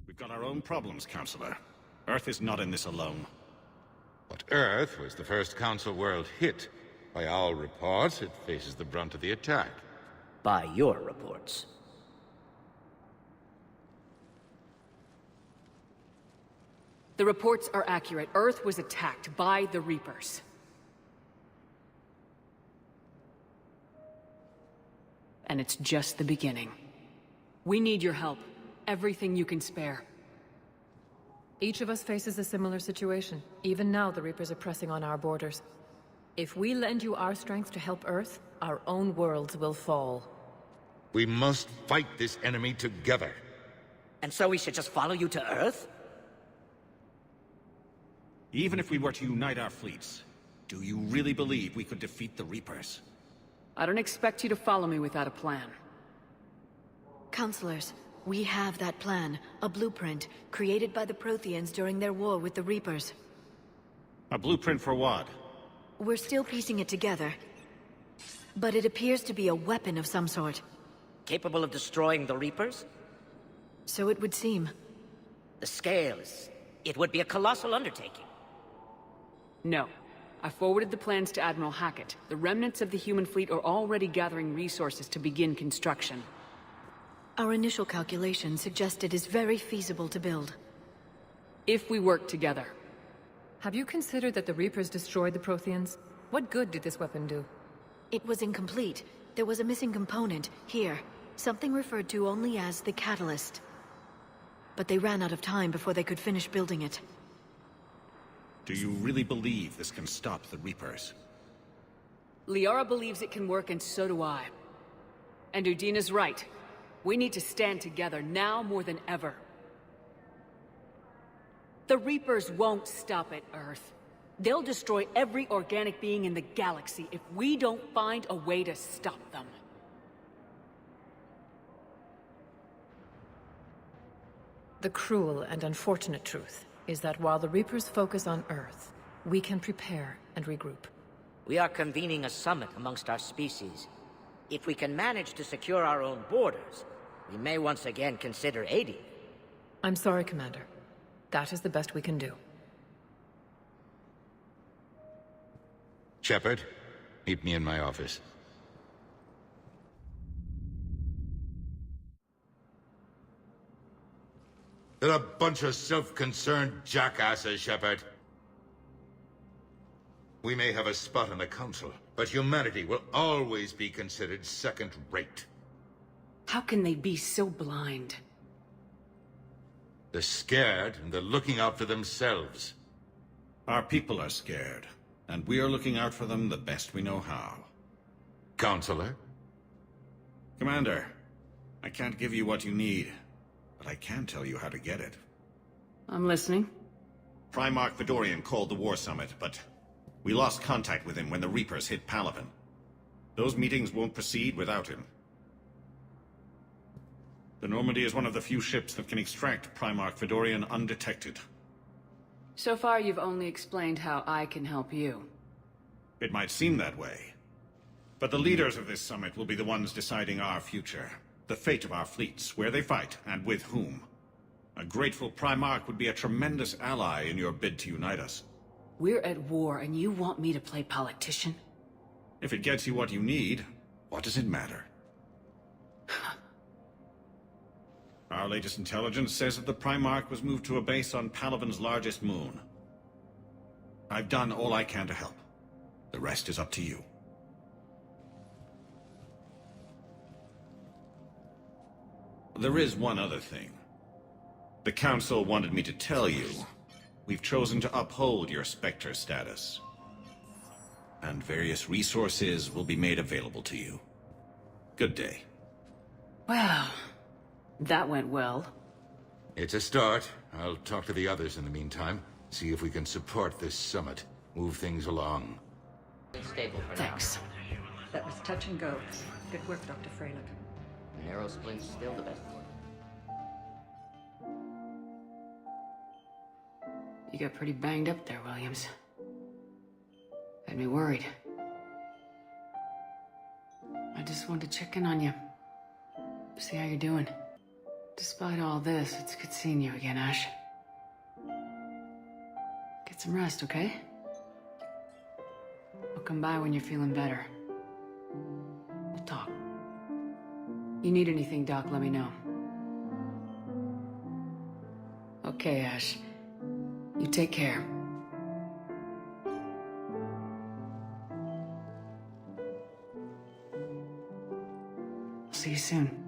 We've got our own problems, Councillor. Earth is not in this alone. But Earth was the first Council world hit. By all reports, it faces the brunt of the attack. By your reports. The reports are accurate. Earth was attacked by the Reapers. And it's just the beginning. We need your help. Everything you can spare. Each of us faces a similar situation. Even now, the Reapers are pressing on our borders. If we lend you our strength to help Earth, our own worlds will fall. We must fight this enemy together. And so we should just follow you to Earth? Even if we were to unite our fleets, do you really believe we could defeat the Reapers? I don't expect you to follow me without a plan. Counselors, we have that plan. A blueprint, created by the Protheans during their war with the Reapers. A blueprint for what? We're still piecing it together. But it appears to be a weapon of some sort. Capable of destroying the Reapers? So it would seem. The scale is... it would be a colossal undertaking. No. I forwarded the plans to Admiral Hackett. The remnants of the human fleet are already gathering resources to begin construction. Our initial calculations suggest it is very feasible to build. If we work together. Have you considered that the Reapers destroyed the Protheans? What good did this weapon do? It was incomplete. There was a missing component, here. Something referred to only as the catalyst. But they ran out of time before they could finish building it. Do you really believe this can stop the Reapers? Liara believes it can work, and so do I. And Udina's right. We need to stand together, now more than ever. The Reapers won't stop at Earth. They'll destroy every organic being in the galaxy if we don't find a way to stop them. The cruel and unfortunate truth is that while the Reapers focus on Earth, we can prepare and regroup. We are convening a summit amongst our species. If we can manage to secure our own borders, we may once again consider aiding. I'm sorry, Commander. That is the best we can do. Shepard, meet me in my office. They're a bunch of self-concerned jackasses, Shepard. We may have a spot on the Council, but humanity will always be considered second-rate. How can they be so blind? They're scared, and they're looking out for themselves. Our people are scared. And we are looking out for them the best we know how. Counselor? Commander, I can't give you what you need, but I can tell you how to get it. I'm listening. Primarch Fedorian called the War Summit, but we lost contact with him when the Reapers hit Palaven. Those meetings won't proceed without him. The Normandy is one of the few ships that can extract Primarch Fedorian undetected. So far, you've only explained how I can help you. It might seem that way. But the leaders of this summit will be the ones deciding our future. The fate of our fleets, where they fight, and with whom. A grateful Primarch would be a tremendous ally in your bid to unite us. We're at war, and you want me to play politician? If it gets you what you need, what does it matter? Our latest intelligence says that the Primarch was moved to a base on Palaven's largest moon. I've done all I can to help. The rest is up to you. There is one other thing. The Council wanted me to tell you, we've chosen to uphold your Spectre status. And various resources will be made available to you. Good day. Well, that went well. It's a start. I'll talk to the others in the meantime. See if we can support this summit. Move things along. Stable for Thanks. now. That was touch and go. Good work, Dr. Freyland. Narrow splint's still the best. You got pretty banged up there, Williams. Had me worried. I just wanted to check in on you. See how you're doing. Despite all this, it's good seeing you again, Ash. Get some rest, okay? I'll come by when you're feeling better. We'll talk. You need anything, Doc, let me know. Okay, Ash. You take care. I'll see you soon.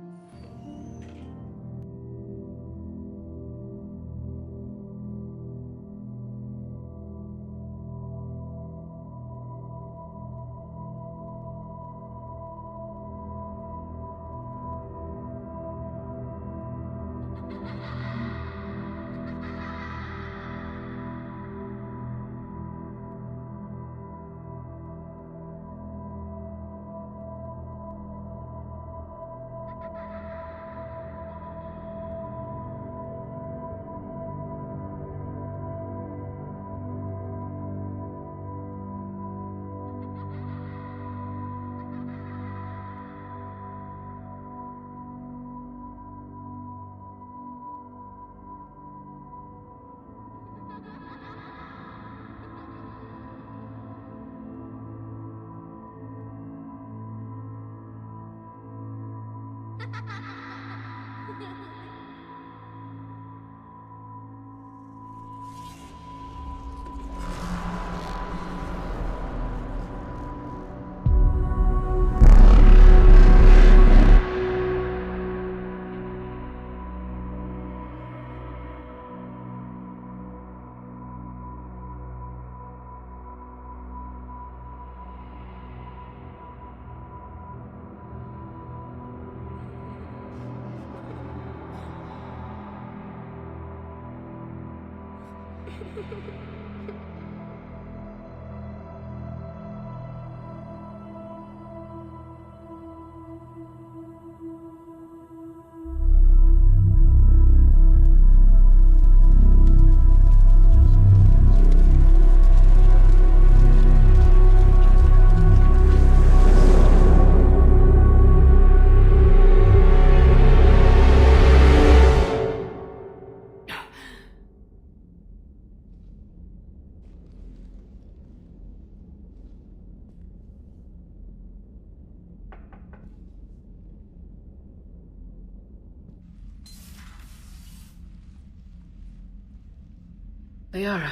Liara,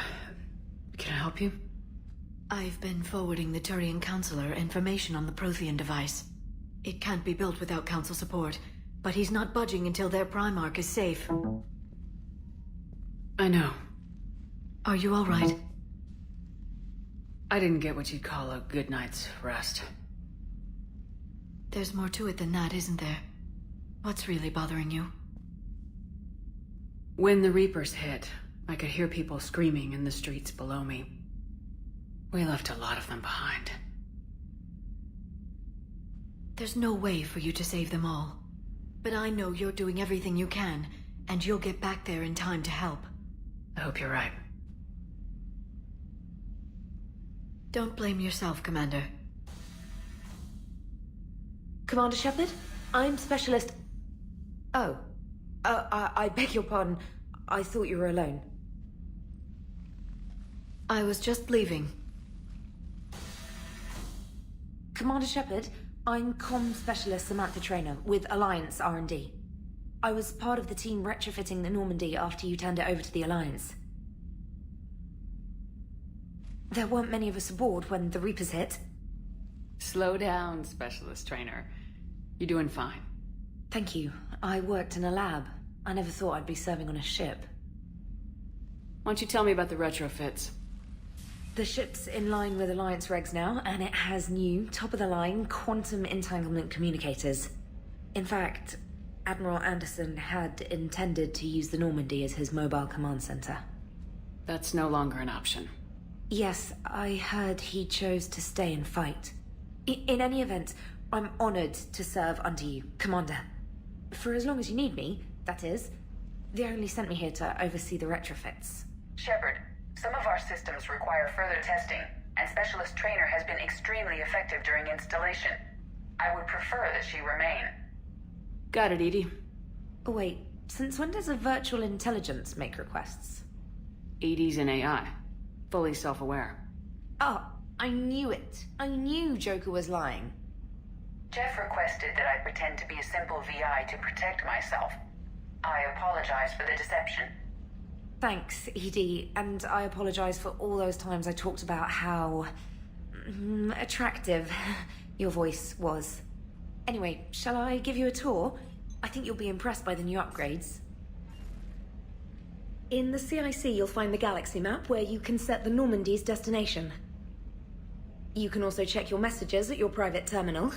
can I help you? I've been forwarding the Turian Counselor information on the Prothean device. It can't be built without Council support, but he's not budging until their Primarch is safe. I know. Are you all right? I didn't get what you'd call a good night's rest. There's more to it than that, isn't there? What's really bothering you? When the Reapers hit, I could hear people screaming in the streets below me. We left a lot of them behind. There's no way for you to save them all. But I know you're doing everything you can, and you'll get back there in time to help. I hope you're right. Don't blame yourself, Commander. Commander Shepard, I'm Specialist... Oh. I beg your pardon. I thought you were alone. I was just leaving. Commander Shepard, I'm Comm Specialist Samantha Traynor with Alliance R&D. I was part of the team retrofitting the Normandy after you turned it over to the Alliance. There weren't many of us aboard when the Reapers hit. Slow down, Specialist Traynor. You're doing fine. Thank you. I worked in a lab. I never thought I'd be serving on a ship. Why don't you tell me about the retrofits? The ship's in line with Alliance regs now, and it has new, top-of-the-line quantum entanglement communicators. In fact, Admiral Anderson had intended to use the Normandy as his mobile command center. That's no longer an option. Yes, I heard he chose to stay and fight. In any event, I'm honored to serve under you, Commander. For as long as you need me, that is. They only sent me here to oversee the retrofits. Shepard, some of our systems require further testing, and Specialist Traynor has been extremely effective during installation. I would prefer that she remain. Got it, Edie. Oh, wait, since when does a virtual intelligence make requests? Edie's an AI. Fully self-aware. Oh, I knew it. I knew Joker was lying. Jeff requested that I pretend to be a simple VI to protect myself. I apologize for the deception. Thanks, Edie, and I apologize for all those times I talked about how... attractive your voice was. Anyway, shall I give you a tour? I think you'll be impressed by the new upgrades. In the CIC, you'll find the galaxy map where you can set the Normandy's destination. You can also check your messages at your private terminal.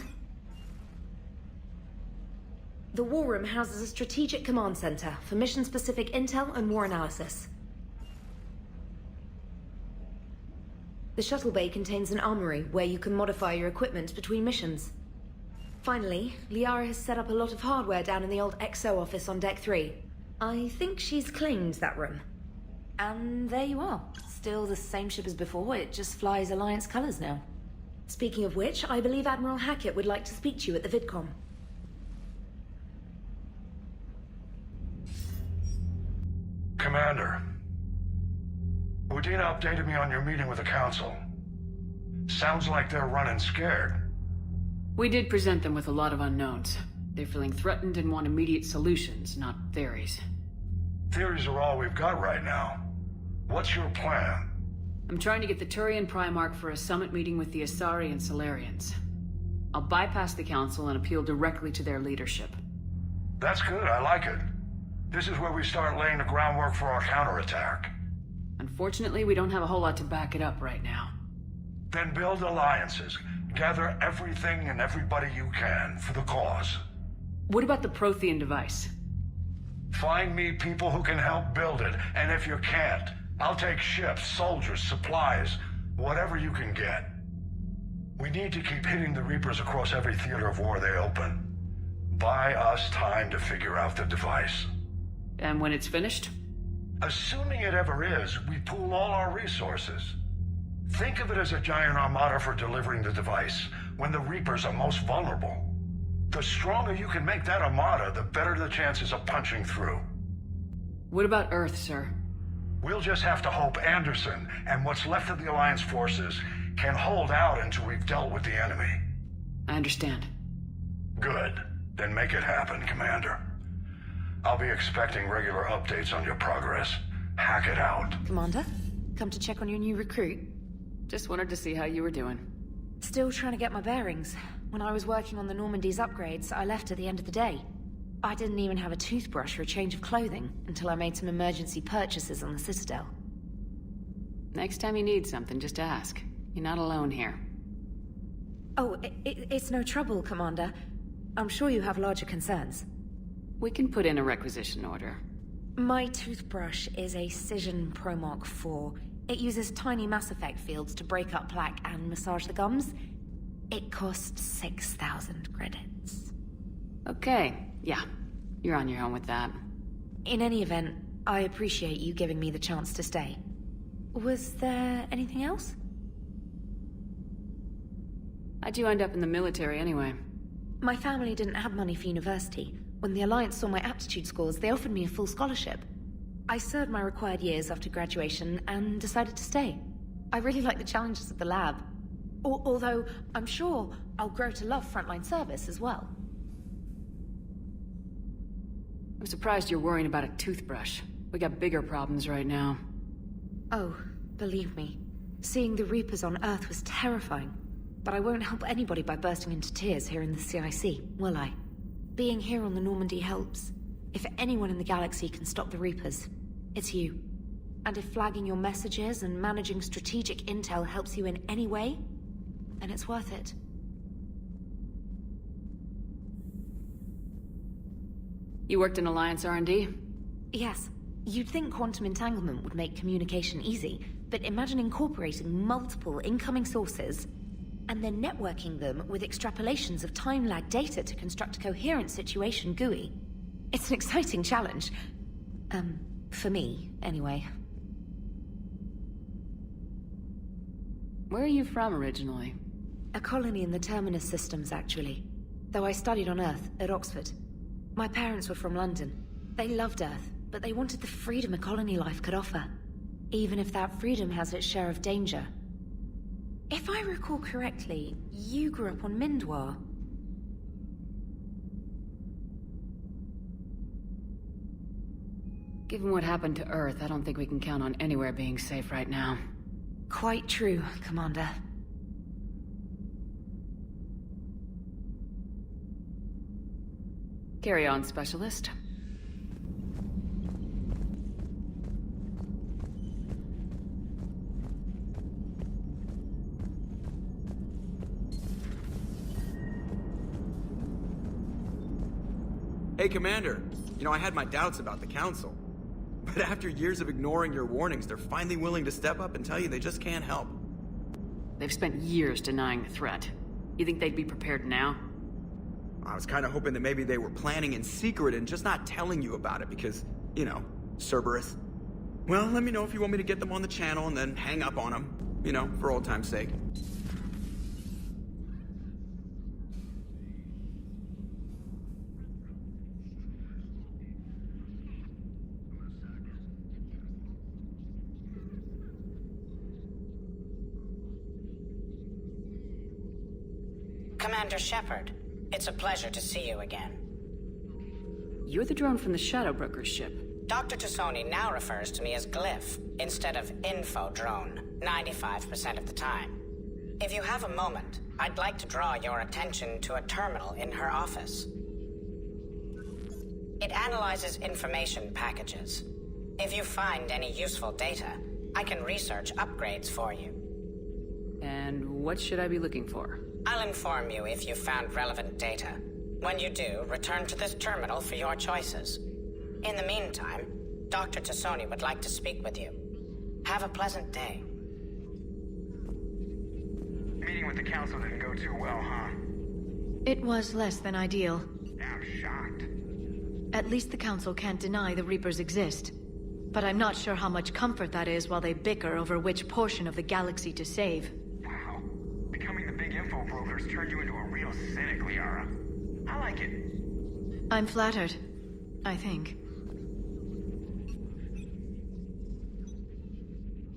The War Room houses a strategic command center for mission-specific intel and war analysis. The shuttle bay contains an armory where you can modify your equipment between missions. Finally, Liara has set up a lot of hardware down in the old XO office on Deck 3. I think she's claimed that room. And there you are. Still the same ship as before, it just flies Alliance colors now. Speaking of which, I believe Admiral Hackett would like to speak to you at the VidCom. Commander, Udina updated me on your meeting with the Council. Sounds like they're running scared. We did present them with a lot of unknowns. They're feeling threatened and want immediate solutions, not theories. Theories are all we've got right now. What's your plan? I'm trying to get the Turian Primarch for a summit meeting with the Asari and Solarians. I'll bypass the Council and appeal directly to their leadership. That's good, I like it. This is where we start laying the groundwork for our counterattack. Unfortunately, we don't have a whole lot to back it up right now. Then build alliances. Gather everything and everybody you can for the cause. What about the Prothean device? Find me people who can help build it, and if you can't, I'll take ships, soldiers, supplies, whatever you can get. We need to keep hitting the Reapers across every theater of war they open. Buy us time to figure out the device. And when it's finished? Assuming it ever is, we pool all our resources. Think of it as a giant armada for delivering the device, when the Reapers are most vulnerable. The stronger you can make that armada, the better the chances of punching through. What about Earth, sir? We'll just have to hope Anderson and what's left of the Alliance forces can hold out until we've dealt with the enemy. I understand. Good. Then make it happen, Commander. I'll be expecting regular updates on your progress. Hack it out. Commander, come to check on your new recruit. Just wanted to see how you were doing. Still trying to get my bearings. When I was working on the Normandy's upgrades, I left at the end of the day. I didn't even have a toothbrush or a change of clothing until I made some emergency purchases on the Citadel. Next time you need something, just ask. You're not alone here. Oh, it's no trouble, Commander. I'm sure you have larger concerns. We can put in a requisition order. My toothbrush is a Cision Pro Mark IV. It uses tiny Mass Effect fields to break up plaque and massage the gums. It costs 6,000 credits. Okay, yeah. You're on your own with that. In any event, I appreciate you giving me the chance to stay. Was there anything else? How'd you end up in the military anyway? My family didn't have money for university. When the Alliance saw my aptitude scores, they offered me a full scholarship. I served my required years after graduation and decided to stay. I really like the challenges of the lab. Although, I'm sure I'll grow to love frontline service as well. I'm surprised you're worrying about a toothbrush. We got bigger problems right now. Oh, believe me. Seeing the Reapers on Earth was terrifying. But I won't help anybody by bursting into tears here in the CIC, will I? Being here on the Normandy helps. If anyone in the galaxy can stop the Reapers, it's you. And if flagging your messages and managing strategic intel helps you in any way, then it's worth it. You worked in Alliance R&D? Yes. You'd think quantum entanglement would make communication easy, but imagine incorporating multiple incoming sources and then networking them with extrapolations of time-lag data to construct a coherent situation GUI. It's an exciting challenge. For me, anyway. Where are you from originally? A colony in the Terminus systems, actually. Though I studied on Earth, at Oxford. My parents were from London. They loved Earth, but they wanted the freedom a colony life could offer. Even if that freedom has its share of danger. If I recall correctly, you grew up on Mindwar. Given what happened to Earth, I don't think we can count on anywhere being safe right now. Quite true, Commander. Carry on, Specialist. Hey, Commander. You know, I had my doubts about the Council. But after years of ignoring your warnings, they're finally willing to step up and tell you they just can't help. They've spent years denying the threat. You think they'd be prepared now? I was kind of hoping that maybe they were planning in secret and just not telling you about it because, you know, Cerberus. Well, let me know if you want me to get them on the channel and then hang up on them. You know, for old time's sake. Commander Shepard, it's a pleasure to see you again. You're the drone from the Shadow Broker's ship. Dr. Tassoni now refers to me as Glyph, instead of Info Drone, 95% of the time. If you have a moment, I'd like to draw your attention to a terminal in her office. It analyzes information packages. If you find any useful data, I can research upgrades for you. And what should I be looking for? I'll inform you if you've found relevant data. When you do, return to this terminal for your choices. In the meantime, Dr. Tassoni would like to speak with you. Have a pleasant day. Meeting with the Council didn't go too well, huh? It was less than ideal. I'm shocked. At least the Council can't deny the Reapers exist. But I'm not sure how much comfort that is while they bicker over which portion of the galaxy to save. Wow. Becoming the big info brokers turned you into a real cynic, Liara. I like it. I'm flattered. I think.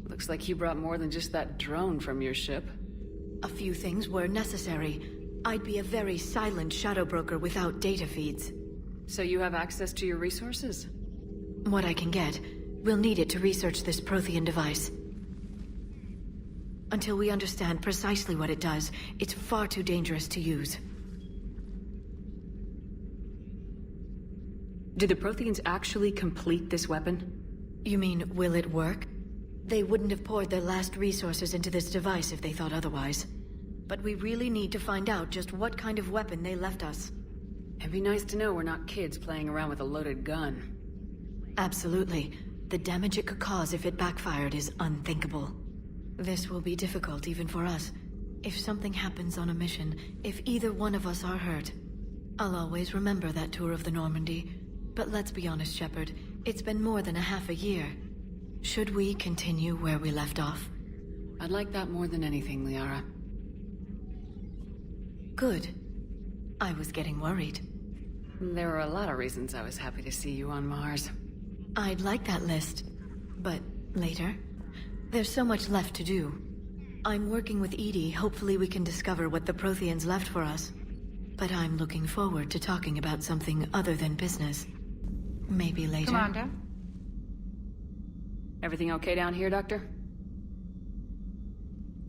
Looks like you brought more than just that drone from your ship. A few things were necessary. I'd be a very silent shadow broker without data feeds. So you have access to your resources? What I can get. We'll need it to research this Prothean device. Until we understand precisely what it does, it's far too dangerous to use. Do the Protheans actually complete this weapon? You mean, will it work? They wouldn't have poured their last resources into this device if they thought otherwise. But we really need to find out just what kind of weapon they left us. It'd be nice to know we're not kids playing around with a loaded gun. Absolutely. The damage it could cause if it backfired is unthinkable. This will be difficult even for us. If something happens on a mission, if either one of us are hurt, I'll always remember that tour of the Normandy. But let's be honest, Shepard. It's been more than a half a year. Should we continue where we left off? I'd like that more than anything, Liara. Good. I was getting worried. There were a lot of reasons I was happy to see you on Mars. I'd like that list. But later? There's so much left to do. I'm working with Edie. Hopefully we can discover what the Protheans left for us. But I'm looking forward to talking about something other than business. Maybe later. Commander? Everything okay down here, Doctor?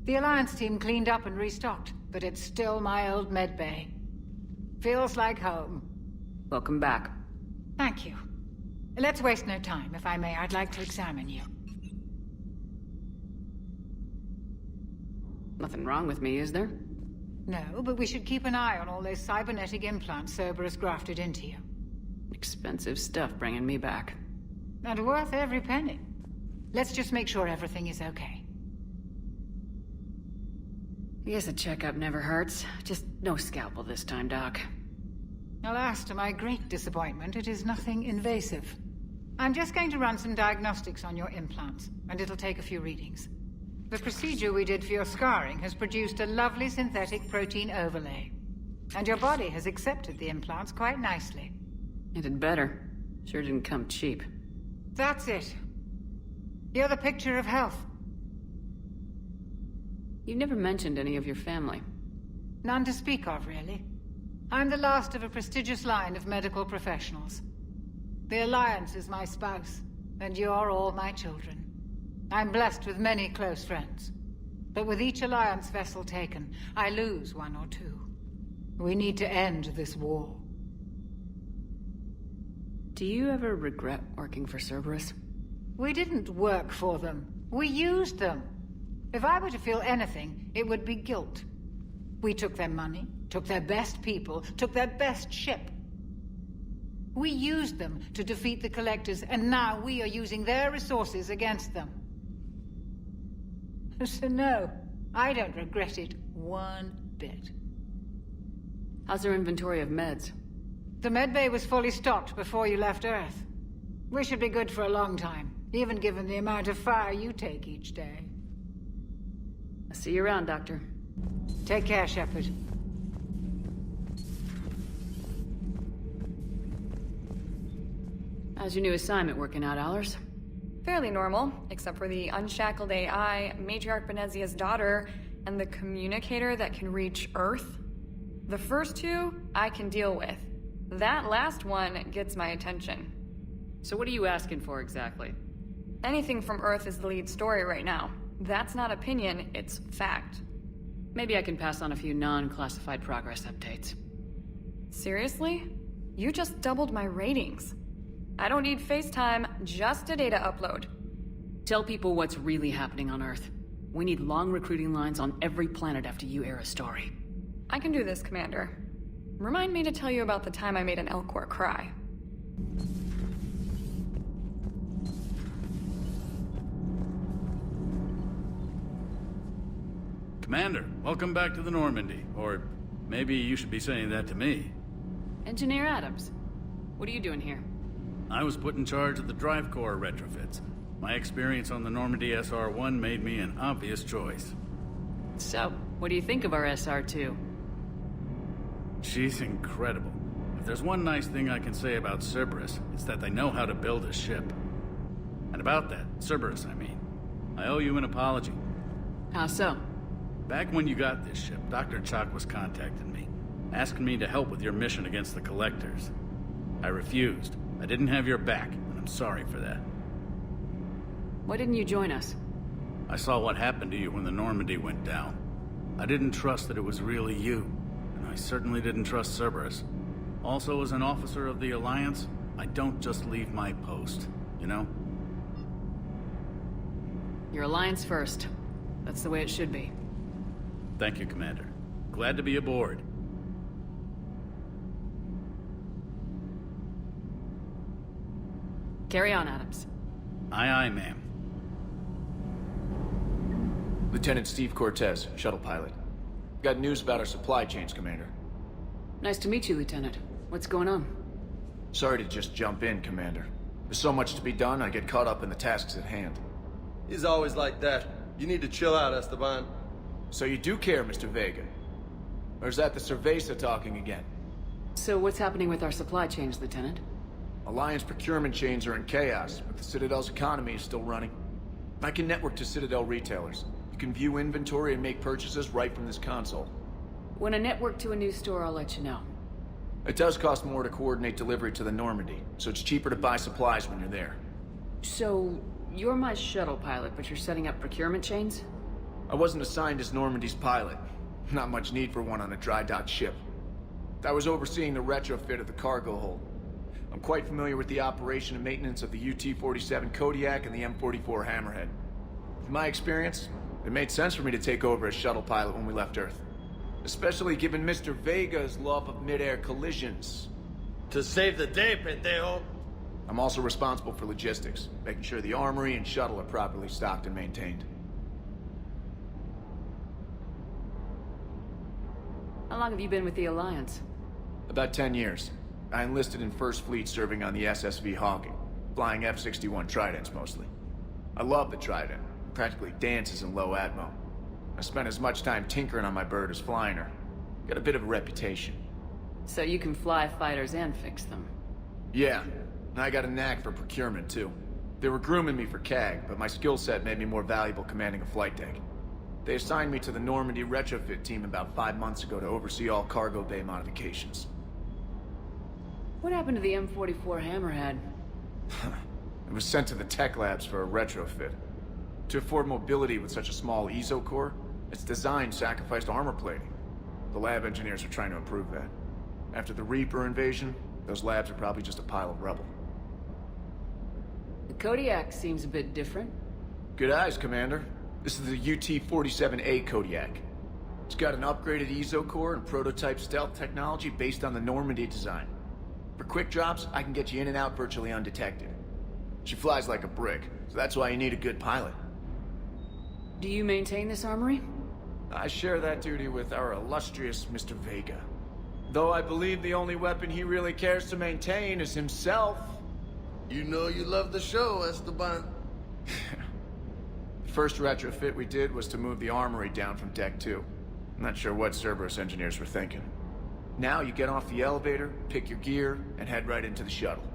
The Alliance team cleaned up and restocked, but it's still my old medbay. Feels like home. Welcome back. Thank you. Let's waste no time. If I may, I'd like to examine you. Nothing wrong with me, is there? No, but we should keep an eye on all those cybernetic implants Cerberus grafted into you. Expensive stuff bringing me back. And worth every penny. Let's just make sure everything is okay. I guess a checkup never hurts. Just no scalpel this time, Doc. Alas, to my great disappointment, it is nothing invasive. I'm just going to run some diagnostics on your implants, and it'll take a few readings. The procedure we did for your scarring has produced a lovely synthetic protein overlay. And your body has accepted the implants quite nicely. It did better. Sure didn't come cheap. That's it. You're the picture of health. You never mentioned any of your family. None to speak of, really. I'm the last of a prestigious line of medical professionals. The Alliance is my spouse, and you're all my children. I'm blessed with many close friends. But with each Alliance vessel taken, I lose one or two. We need to end this war. Do you ever regret working for Cerberus? We didn't work for them. We used them. If I were to feel anything, it would be guilt. We took their money, took their best people, took their best ship. We used them to defeat the Collectors, and now we are using their resources against them. So no, I don't regret it one bit. How's their inventory of meds? The medbay was fully stocked before you left Earth. We should be good for a long time, even given the amount of fire you take each day. I'll see you around, Doctor. Take care, Shepard. How's your new assignment working out, Allers? Fairly normal, except for the unshackled AI, Matriarch Benezia's daughter, and the communicator that can reach Earth. The first two, I can deal with. That last one gets my attention. So what are you asking for exactly? Anything from Earth is the lead story right now. That's not opinion, it's fact. Maybe I can pass on a few non-classified progress updates. Seriously? You just doubled my ratings. I don't need FaceTime, just a data upload. Tell people what's really happening on Earth. We need long recruiting lines on every planet after you air a story. I can do this, Commander. Remind me to tell you about the time I made an Elcor cry. Commander, welcome back to the Normandy. Or maybe you should be saying that to me. Engineer Adams, what are you doing here? I was put in charge of the drive core retrofits. My experience on the Normandy SR-1 made me an obvious choice. So, what do you think of our SR-2? She's incredible. If there's one nice thing I can say about Cerberus, it's that they know how to build a ship. And about that, Cerberus, I mean, I owe you an apology. How so? Back when you got this ship, Dr. Chalk was contacting me, asking me to help with your mission against the Collectors. I refused. I didn't have your back, and I'm sorry for that. Why didn't you join us? I saw what happened to you when the Normandy went down. I didn't trust that it was really you, and I certainly didn't trust Cerberus. Also, as an officer of the Alliance, I don't just leave my post, you know? Your Alliance first. That's the way it should be. Thank you, Commander. Glad to be aboard. Carry on, Adams. Aye, aye, ma'am. Lieutenant Steve Cortez, shuttle pilot. Got news about our supply chains, Commander. Nice to meet you, Lieutenant. What's going on? Sorry to just jump in, Commander. There's so much to be done, I get caught up in the tasks at hand. He's always like that. You need to chill out, Esteban. So you do care, Mr. Vega? Or is that the Cerveza talking again? So what's happening with our supply chains, Lieutenant? Alliance procurement chains are in chaos, but the Citadel's economy is still running. I can network to Citadel retailers. You can view inventory and make purchases right from this console. When I network to a new store, I'll let you know. It does cost more to coordinate delivery to the Normandy, so it's cheaper to buy supplies when you're there. So, you're my shuttle pilot, but you're setting up procurement chains? I wasn't assigned as Normandy's pilot. Not much need for one on a dry dock ship. I was overseeing the retrofit of the cargo hold. I'm quite familiar with the operation and maintenance of the UT-47 Kodiak and the M44 Hammerhead. From my experience, it made sense for me to take over as shuttle pilot when we left Earth. Especially given Mr. Vega's love of mid-air collisions. To save the day, pendejo. I'm also responsible for logistics, making sure the armory and shuttle are properly stocked and maintained. How long have you been with the Alliance? About 10 years. I enlisted in First Fleet serving on the SSV Hawking, flying F-61 Tridents mostly. I love the Trident. It practically dances in low atmo. I spent as much time tinkering on my bird as flying her. Got a bit of a reputation. So you can fly fighters and fix them? Yeah, and I got a knack for procurement too. They were grooming me for CAG, but my skill set made me more valuable commanding a flight deck. They assigned me to the Normandy retrofit team about 5 months ago to oversee all cargo bay modifications. What happened to the M44 Hammerhead? It was sent to the tech labs for a retrofit. To afford mobility with such a small ESO core, its design sacrificed armor plating. The lab engineers are trying to improve that. After the Reaper invasion, those labs are probably just a pile of rubble. The Kodiak seems a bit different. Good eyes, Commander. This is the UT-47A Kodiak. It's got an upgraded ESO core and prototype stealth technology based on the Normandy design. For quick drops, I can get you in and out virtually undetected. She flies like a brick, so that's why you need a good pilot. Do you maintain this armory? I share that duty with our illustrious Mr. Vega. Though I believe the only weapon he really cares to maintain is himself. You know you love the show, Esteban. The first retrofit we did was to move the armory down from Deck 2. I'm not sure what Cerberus engineers were thinking. Now you get off the elevator, pick your gear, and head right into the shuttle.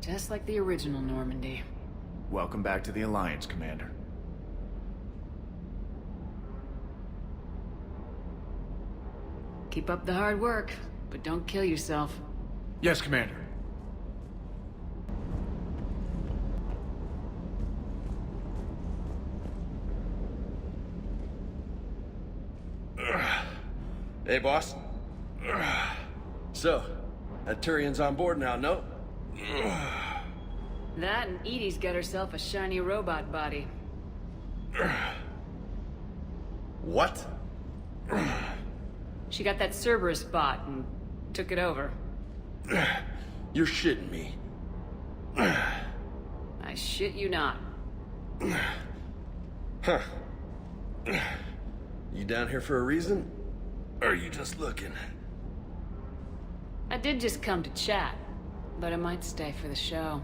Just like the original Normandy. Welcome back to the Alliance, Commander. Keep up the hard work, but don't kill yourself. Yes, Commander. Hey, boss. So, that Turian's on board now, no? That and Edie's got herself a shiny robot body. What? She got that Cerberus bot and took it over. You're shitting me. I shit you not. Huh. You down here for a reason? Or are you just looking? I did just come to chat, but I might stay for the show.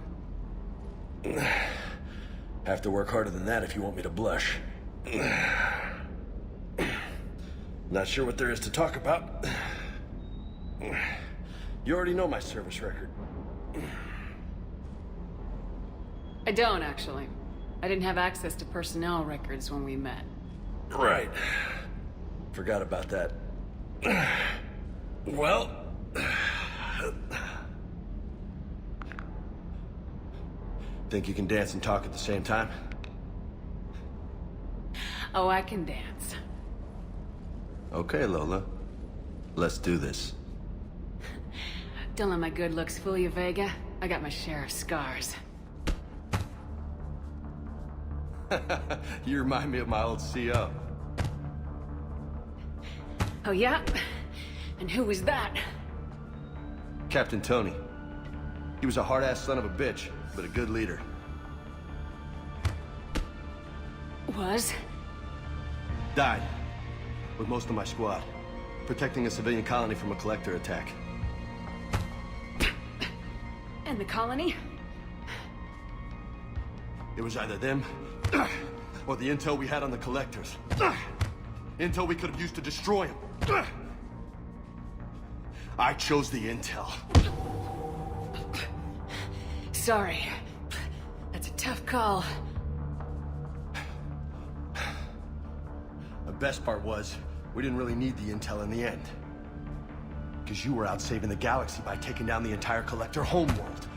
Have to work harder than that if you want me to blush. Not sure what there is to talk about. You already know my service record. I don't, actually. I didn't have access to personnel records when we met. Right. Forgot about that. Well... Think you can dance and talk at the same time? Oh, I can dance. Okay, Lola. Let's do this. Don't let my good looks fool you, Vega. I got my share of scars. You remind me of my old CO. Oh yeah? And who was that? Captain Tony. He was a hard-ass son of a bitch, but a good leader. Was? Died. With most of my squad. Protecting a civilian colony from a collector attack. And the colony? It was either them, or the intel we had on the collectors. Intel we could have used to destroy them. I chose the intel. Sorry. That's a tough call. The best part was, we didn't really need the intel in the end. Because you were out saving the galaxy by taking down the entire collector homeworld.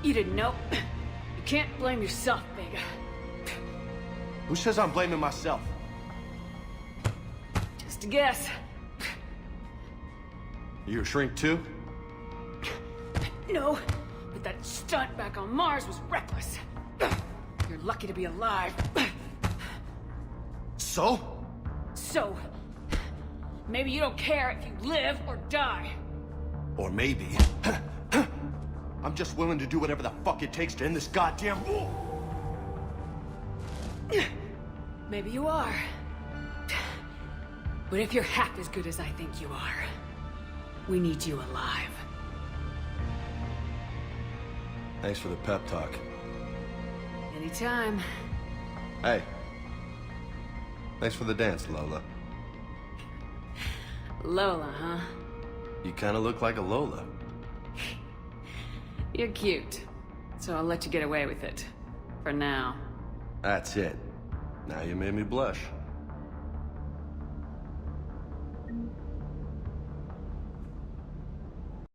You didn't know. You can't blame yourself, Vega. Who says I'm blaming myself? Just a guess. You a shrink too? No, but that stunt back on Mars was reckless. You're lucky to be alive. So? So, maybe you don't care if you live or die. Or maybe... I'm just willing to do whatever the fuck it takes to end this goddamn war! Maybe you are. But if you're half as good as I think you are, we need you alive. Thanks for the pep talk. Anytime. Hey. Thanks for the dance, Lola. Lola, huh? You kinda look like a Lola. You're cute. So I'll let you get away with it. For now. That's it. Now you made me blush.